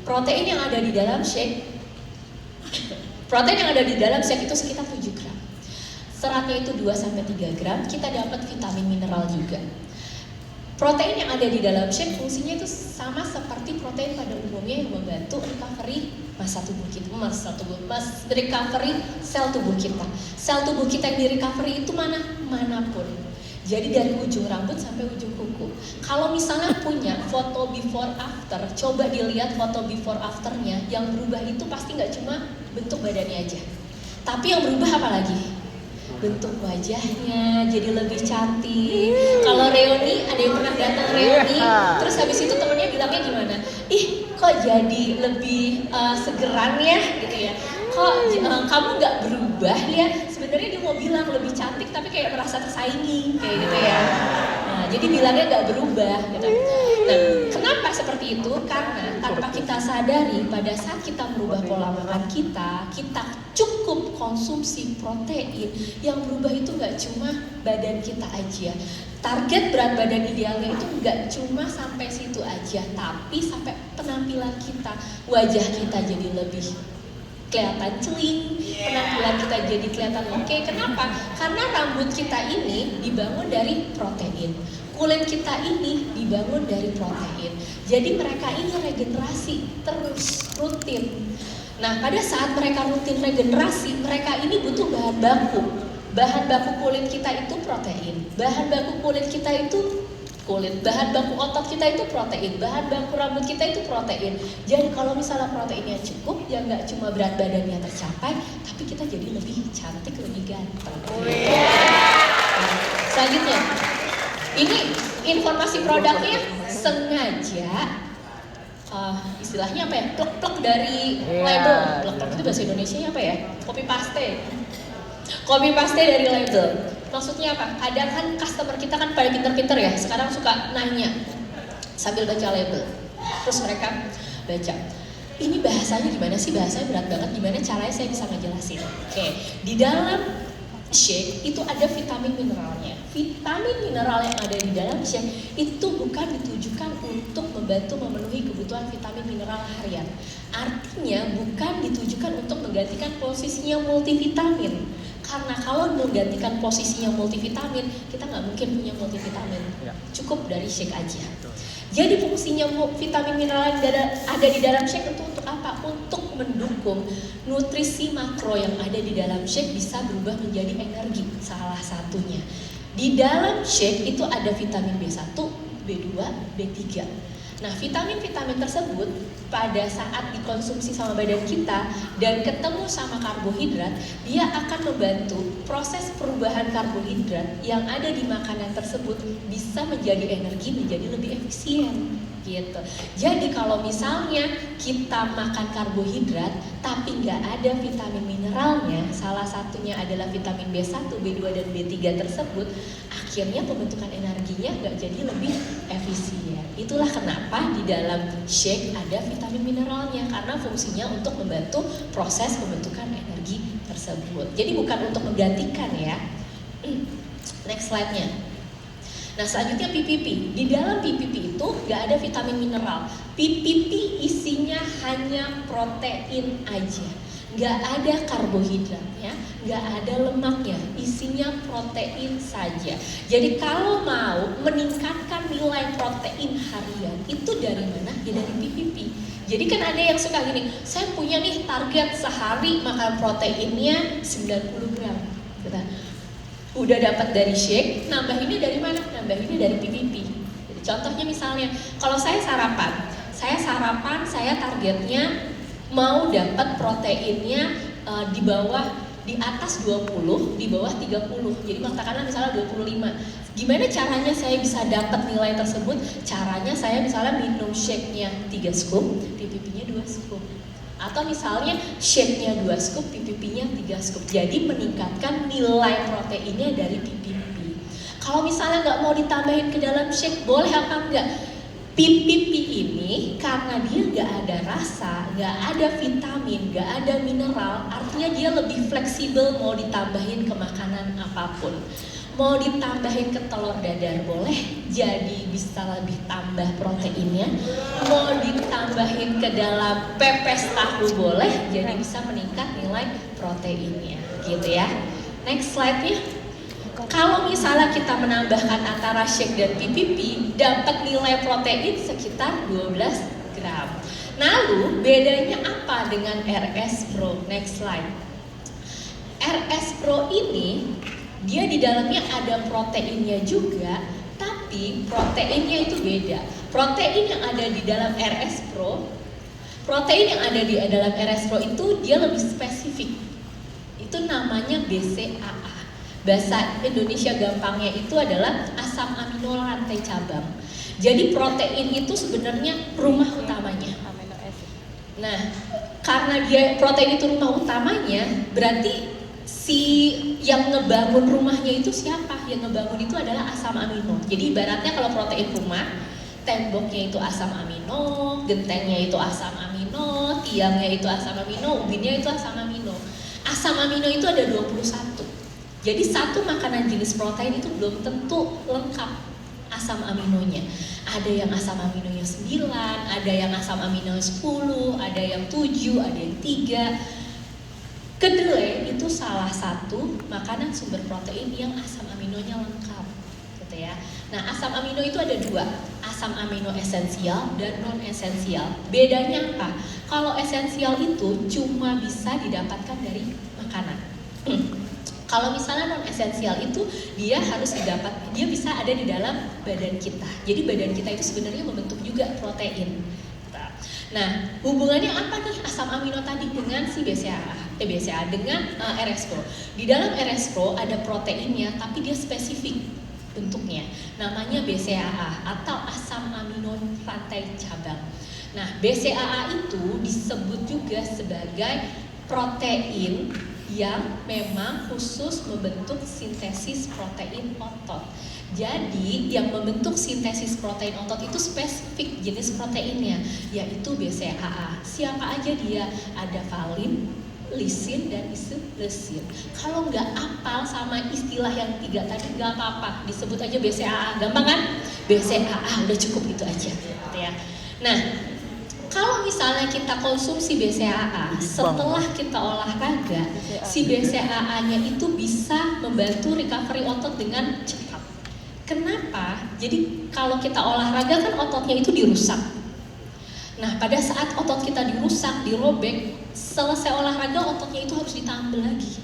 A: Protein yang ada di dalam shake itu sekitar 7 gram. Seratnya itu 2-3 gram, kita dapat vitamin mineral juga. Protein yang ada di dalam shake fungsinya itu sama seperti protein pada umumnya yang membantu recovery recovery sel tubuh kita. Sel tubuh kita yang di recovery itu manapun. Jadi dari ujung rambut sampai ujung kuku. Kalau misalnya punya foto before after, coba dilihat foto before afternya. Yang berubah itu pasti nggak cuma bentuk badannya aja, tapi yang berubah apa lagi? bentuk wajahnya jadi lebih cantik. Kalau reuni, ada yang pernah datang reuni, terus habis itu temennya bilangnya gimana? Ih, kok jadi lebih segeran ya, gitu ya. Kok kamu nggak berubah ya? Sebenarnya dia mau bilang lebih cantik, tapi kayak merasa tersaingi, kayak gitu ya. Nah, jadi bilangnya nggak berubah, gitu. Nah, kenapa seperti itu? Karena tanpa kita sadari, pada saat kita merubah pola makan kita cukup konsumsi protein. Yang berubah itu nggak cuma badan kita aja. Target berat badan idealnya itu nggak cuma sampai situ aja, tapi sampai penampilan kita, wajah kita jadi lebih kelihatan celing, penampilan kita jadi kelihatan oke. Kenapa? Karena rambut kita ini dibangun dari protein, kulit kita ini dibangun dari protein. Jadi mereka ini regenerasi terus rutin. Nah, pada saat mereka rutin regenerasi, mereka ini butuh bahan baku. Bahan baku kulit kita itu protein, bahan baku kulit kita itu kulit, bahan baku otot kita itu protein, bahan baku rambut kita itu protein. Jadi kalau misalnya proteinnya cukup, ya nggak cuma berat badannya tercapai, tapi kita jadi lebih cantik, lebih ganteng. Selanjutnya, ini informasi produknya sengaja istilahnya apa ya? Plek-plek dari label. Plek-plek itu bahasa Indonesianya apa ya? Copy paste dari label. Maksudnya apa? Kadang kan customer kita kan pada pinter-pinter ya, sekarang suka nanya sambil baca label. Terus mereka baca, ini bahasanya gimana sih? Bahasanya berat banget, gimana caranya saya bisa ngejelasin? Oke, di dalam shake itu ada vitamin mineralnya. Vitamin mineral yang ada di dalam shake itu bukan ditujukan untuk membantu memenuhi kebutuhan vitamin mineral harian. Artinya bukan ditujukan untuk menggantikan posisinya multivitamin. Karena kalau menggantikan posisinya multivitamin, kita nggak mungkin punya multivitamin. Cukup dari shake aja. Jadi fungsinya vitamin mineral yang ada di dalam shake itu untuk apa? Untuk mendukung nutrisi makro yang ada di dalam shake bisa berubah menjadi energi, salah satunya. Di dalam shake itu ada vitamin B1, B2, B3. Nah, vitamin-vitamin tersebut pada saat dikonsumsi sama badan kita dan ketemu sama karbohidrat, dia akan membantu proses perubahan karbohidrat yang ada di makanan tersebut bisa menjadi energi, menjadi lebih efisien gitu. Jadi kalau misalnya kita makan karbohidrat tapi nggak ada vitamin mineralnya, salah satunya adalah vitamin B1, B2, dan B3 tersebut, akhirnya pembentukan energinya nggak jadi lebih efisien. Itulah kenapa di dalam shake ada vitamin mineralnya, karena fungsinya untuk membantu proses pembentukan energi tersebut. Jadi bukan untuk menggantikan ya. Next slide-nya. Nah, selanjutnya PPP. Di dalam PPP itu nggak ada vitamin mineral. PPP isinya hanya protein aja. Nggak ada karbohidratnya, nggak ada lemaknya, isinya protein saja. Jadi kalau mau meningkatkan nilai protein harian, itu dari mana? Ya dari PPP. Jadi kan ada yang suka gini, saya punya nih target sehari makan proteinnya 90 gram. Gitu. Udah dapat dari shake, nambahinnya dari mana? Nambahinnya dari PPP. Jadi, contohnya misalnya, kalau saya sarapan, saya targetnya mau dapat proteinnya di atas 20, di bawah 30. Jadi katakanlah misalnya 25. Gimana caranya saya bisa dapat nilai tersebut? Caranya saya misalnya minum shake-nya 3 scoop, PPP-nya 2 scoop. Atau misalnya shake-nya 2 scoop, PPP-nya 3 scoop. Jadi meningkatkan nilai proteinnya dari PPP. Kalau misalnya nggak mau ditambahin ke dalam shake, boleh apa enggak? PPP ini karena dia nggak ada rasa, nggak ada vitamin, nggak ada mineral, artinya dia lebih fleksibel mau ditambahin ke makanan apapun. Mau ditambahin ke telur dadar boleh, jadi bisa lebih tambah proteinnya. Mau ditambahin ke dalam pepes tahu boleh, jadi bisa meningkat nilai proteinnya, gitu ya. Next slide-nya. Kalau misalnya kita menambahkan antara shake dan PPP, dapat nilai protein sekitar 12 gram. Lalu bedanya apa dengan RS Pro? Next slide. RS Pro ini dia di dalamnya ada proteinnya juga, tapi proteinnya itu beda. Protein yang ada di dalam RS Pro, protein yang ada di dalam RS Pro itu dia lebih spesifik. Itu namanya BCAA. Bahasa Indonesia gampangnya itu adalah asam amino rantai cabang. Jadi protein itu sebenarnya rumah utamanya.
C: Amino acid.
A: Nah, karena dia protein itu rumah utamanya, berarti si yang ngebangun rumahnya itu siapa? Yang ngebangun itu adalah asam amino. Jadi ibaratnya kalau protein rumah, temboknya itu asam amino, gentengnya itu asam amino, tiangnya itu asam amino, ubinnya itu asam amino. Asam amino itu ada 21. Jadi satu makanan jenis protein itu belum tentu lengkap asam aminonya. Ada yang asam aminonya 9, ada yang asam amino 10, ada yang 7, ada yang 3. Kedelai itu salah satu makanan sumber protein yang asam aminonya lengkap, gitu ya. Nah, asam amino itu ada 2, asam amino esensial dan non esensial. Bedanya apa? Kalau esensial itu cuma bisa didapatkan dari makanan. Kalau misalnya non esensial itu dia harus dia bisa ada di dalam badan kita. Jadi badan kita itu sebenarnya membentuk juga protein. Nah, hubungannya apa nih asam amino tadi dengan si BCAA dengan RS Pro. Di dalam RS Pro ada proteinnya tapi dia spesifik bentuknya. Namanya BCAA atau asam amino rantai cabang. Nah, BCAA itu disebut juga sebagai protein yang memang khusus membentuk sintesis protein otot. Jadi yang membentuk sintesis protein otot itu spesifik jenis proteinnya, yaitu BCAA. Siapa aja dia? Ada valin, lisin, dan isolesin. Kalau nggak apal sama istilah yang 3 tadi nggak apa-apa, disebut aja BCAA. Gampang kan? BCAA udah cukup itu aja, gitu ya. Nah, kalau misalnya kita konsumsi BCAA setelah kita olahraga, si BCAA-nya itu bisa membantu recovery otot dengan cepat. Kenapa? Jadi kalau kita olahraga kan ototnya itu dirusak. Nah, pada saat otot kita dirusak, dirobek, selesai olahraga ototnya itu harus ditambal lagi.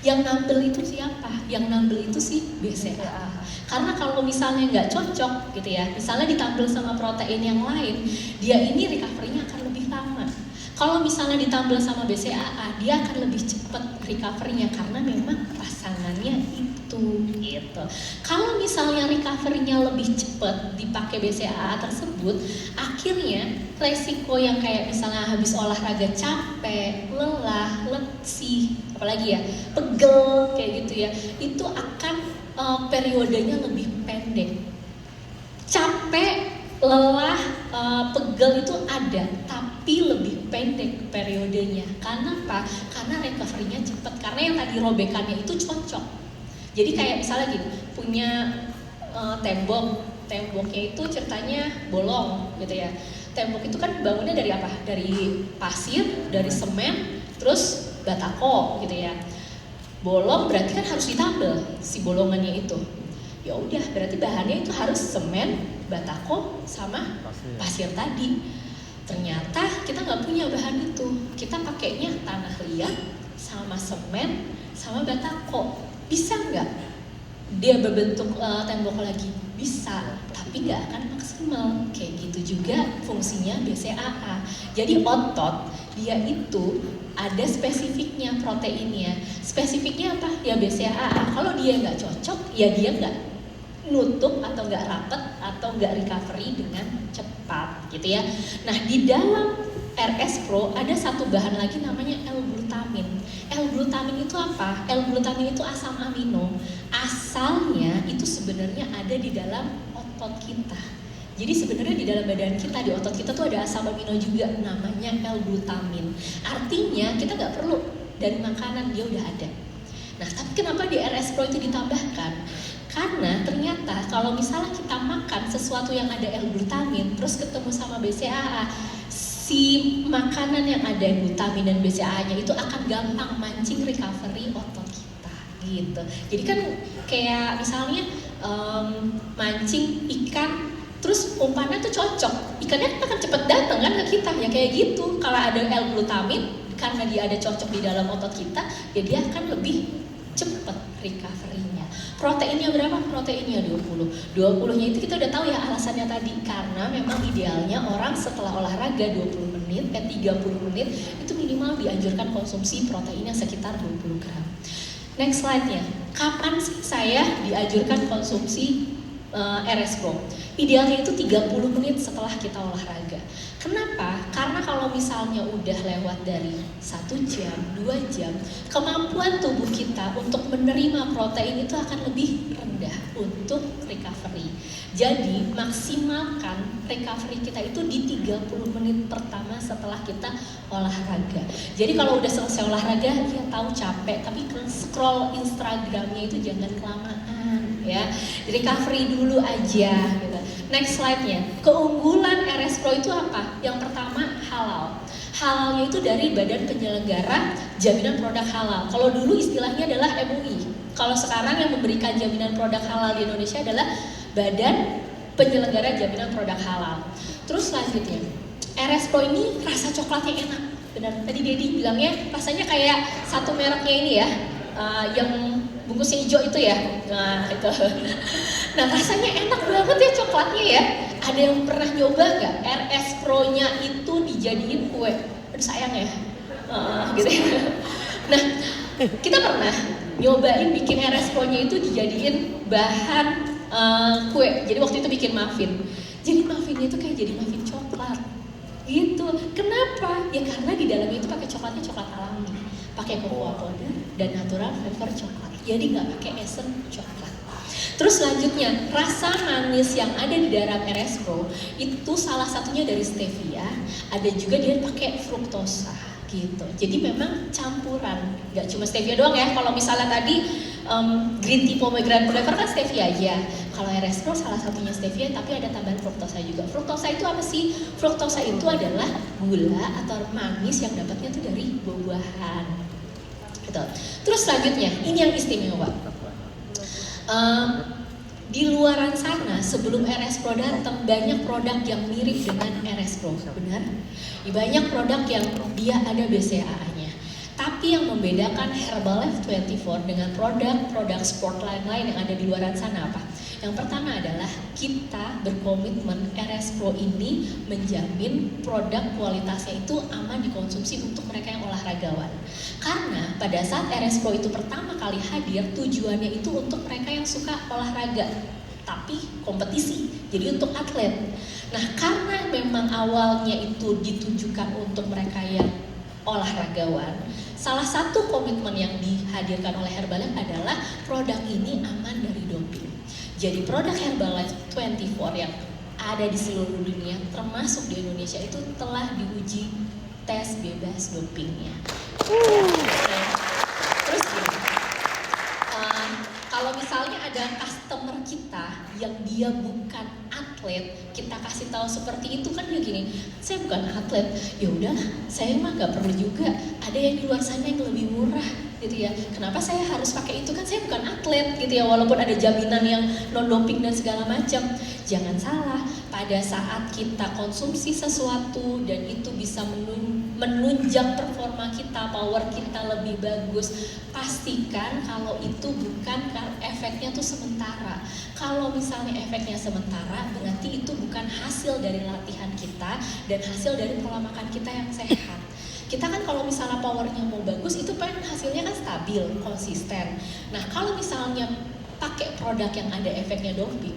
A: Yang nambel itu siapa? Yang nambel itu si BCAA. Karena kalau misalnya nggak cocok gitu ya, misalnya ditambal sama protein yang lain, dia ini recovery-nya akan lebih lama. Kalau misalnya ditambal sama BCAA, dia akan lebih cepat recovery-nya karena memang pasangannya itu gitu. Kalau misalnya recovery-nya lebih cepat dipakai BCAA tersebut, akhirnya resiko yang kayak misalnya habis olahraga capek, lelah, letih, apalagi ya, pegel kayak gitu ya, itu akan periodenya lebih pendek. Capek, lelah, pegel itu ada, tapi lebih pendek periodenya. Karena apa? Karena recovery-nya cepat. Karena yang tadi robekannya itu cocok. Jadi kayak misalnya gini, punya temboknya itu ceritanya bolong gitu ya. Tembok itu kan bangunnya dari apa? Dari pasir, dari semen, terus batako gitu ya. Bolong berarti kan harus ditambal si bolongannya itu. Ya udah, berarti bahannya itu harus semen, batako, sama pasir tadi. Ternyata kita nggak punya bahan itu. Kita pakainya tanah liat, sama semen, sama batako. Bisa nggak dia berbentuk tembok lagi? Bisa, tapi nggak akan maksimal. Kayak gitu juga fungsinya BCAA. Jadi otot dia itu ada spesifiknya proteinnya. Spesifiknya apa? Ya BCAA. Kalau dia nggak cocok, ya dia nggak nutup atau nggak rapet atau nggak recovery dengan cepat, gitu ya. Nah, di dalam RS Pro ada satu bahan lagi namanya L-glutamin. L-glutamin itu apa? L-glutamin itu asam amino. Asalnya itu sebenarnya ada di dalam otot kita. Jadi sebenarnya di dalam badan kita, di otot kita tuh ada asam amino juga namanya L-glutamin. Artinya kita nggak perlu dari makanan, dia udah ada. Nah, tapi kenapa di RS Pro itu ditambahkan? Karena ternyata kalau misalnya kita makan sesuatu yang ada L-glutamin terus ketemu sama BCAA, si makanan yang ada glutamin dan BCAA-nya itu akan gampang mancing recovery otot kita gitu. Jadi kan kayak misalnya mancing ikan terus umpannya tuh cocok, ikannya akan cepet datang kan ke kita, ya kayak gitu. Kalau ada L-glutamin karena dia ada cocok di dalam otot kita, ya dia akan lebih cepet recovery-nya. Proteinnya berapa? Proteinnya 20. 20-nya itu kita udah tahu ya alasannya tadi, karena memang idealnya orang setelah olahraga 20 menit, 30 menit itu minimal dianjurkan konsumsi proteinnya sekitar 20 gram. Next slide-nya. Kapan sih saya dianjurkan konsumsi RS Pro? Idealnya itu 30 menit setelah kita olahraga. Kenapa? Karena kalau misalnya udah lewat dari 1 jam, 2 jam, kemampuan tubuh kita untuk menerima protein itu akan lebih rendah untuk recovery. Jadi maksimalkan recovery kita itu di 30 menit pertama setelah kita olahraga. Jadi kalau udah selesai olahraga, ya tahu capek, tapi scroll Instagramnya itu jangan kelamaan ya. Recovery dulu aja gitu. Next slide-nya. Keunggulan RS Pro itu apa? Yang pertama halal. Halalnya itu dari Badan Penyelenggara Jaminan Produk Halal. Kalau dulu istilahnya adalah MUI. Kalau sekarang yang memberikan jaminan produk halal di Indonesia adalah Badan Penyelenggara Jaminan Produk Halal. Terus selanjutnya, RS Pro ini rasa coklatnya enak. Benar, tadi Dedi bilangnya rasanya kayak satu mereknya ini ya, yang bungkusnya hijau itu ya. Nah itu. Nah rasanya enak banget ya coklatnya ya. Ada yang pernah nyoba nggak RS Pro-nya itu dijadiin kue? Aduh sayang ya, gitu ya. Nah kita pernah nyobain bikin RS Pro-nya itu dijadiin bahan kue. Jadi waktu itu bikin muffin. Jadi muffinnya itu kayak jadi muffin coklat. Gitu. Kenapa? Ya karena di dalamnya itu pakai coklatnya coklat alami, pakai cocoa powder dan natural flavor coklat. Jadi nggak pakai esen coklat. Terus selanjutnya, rasa manis yang ada di dalam RS Pro itu salah satunya dari stevia, ada juga dia pakai fruktosa gitu. Jadi memang campuran, nggak cuma stevia doang ya. Kalau misalnya tadi green tea pomegranate flavor kan stevia aja. Kalau RS Pro salah satunya stevia tapi ada tambahan fruktosa juga. Fruktosa itu apa sih? Fruktosa itu adalah gula atau manis yang dapatnya tuh dari buah-buahan. Gitu. Terus selanjutnya, ini yang istimewa. Di luaran sana sebelum RS Pro datang banyak produk yang mirip dengan RS Pro, benar? Banyak produk yang dia ada BCAA-nya. Tapi yang membedakan Herbalife 24 dengan produk-produk sport lain-lain yang ada di luaran sana apa? Yang pertama adalah kita berkomitmen RS Pro ini menjamin produk kualitasnya itu aman dikonsumsi untuk mereka yang olahragawan. Karena pada saat RS Pro itu pertama kali hadir, tujuannya itu untuk mereka yang suka olahraga, tapi kompetisi, jadi untuk atlet. Nah karena memang awalnya itu ditujukan untuk mereka yang olahragawan, salah satu komitmen yang dihadirkan oleh Herbalife adalah produk ini aman dari doping. Jadi produk Herbalife 24 yang ada di seluruh dunia, termasuk di Indonesia itu telah diuji tes bebas dopingnya. Nah, terus gini, kalau misalnya ada customer kita yang dia bukan atlet, kita kasih tahu seperti itu kan dia gini, saya bukan atlet, ya udah, saya mah nggak perlu juga. Ada yang di luar sana yang lebih murah, gitu ya. Kenapa saya harus pakai itu kan saya bukan atlet, gitu ya. Walaupun ada jaminan yang non doping dan segala macam. Jangan salah, pada saat kita konsumsi sesuatu dan itu bisa menunjang performa kita, power kita lebih bagus, pastikan kalau itu bukan efeknya tuh sementara. Kalau misalnya efeknya sementara, berarti itu bukan hasil dari latihan kita dan hasil dari pola makan kita yang sehat. Kita kan kalau misalnya powernya mau bagus, itu pengen hasilnya kan stabil, konsisten. Nah kalau misalnya pakai produk yang ada efeknya doping,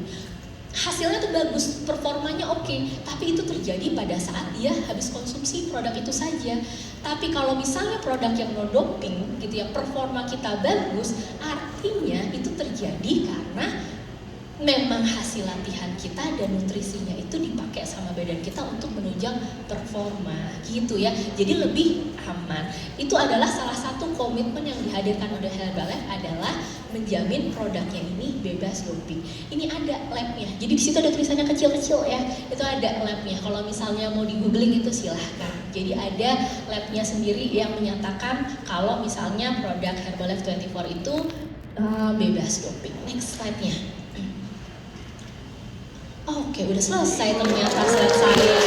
A: hasilnya tuh bagus, performanya oke, tapi itu terjadi pada saat dia habis konsumsi produk itu saja. Tapi kalau misalnya produk yang non doping gitu ya, performa kita bagus, artinya itu terjadi karena memang hasil latihan kita dan nutrisinya itu dipakai sama badan kita untuk menunjang performa gitu ya. Jadi lebih aman. Itu adalah salah satu komitmen yang dihadirkan oleh Herbalife adalah menjamin produknya ini bebas doping. Ini ada labnya. Jadi di situ ada tulisannya kecil-kecil ya. Itu ada labnya. Kalau misalnya mau di googling itu silahkan. Jadi ada labnya sendiri yang menyatakan kalau misalnya produk Herbalife 24 itu bebas doping. Next slide-nya. Oke, udah selesai ternyata slide saya.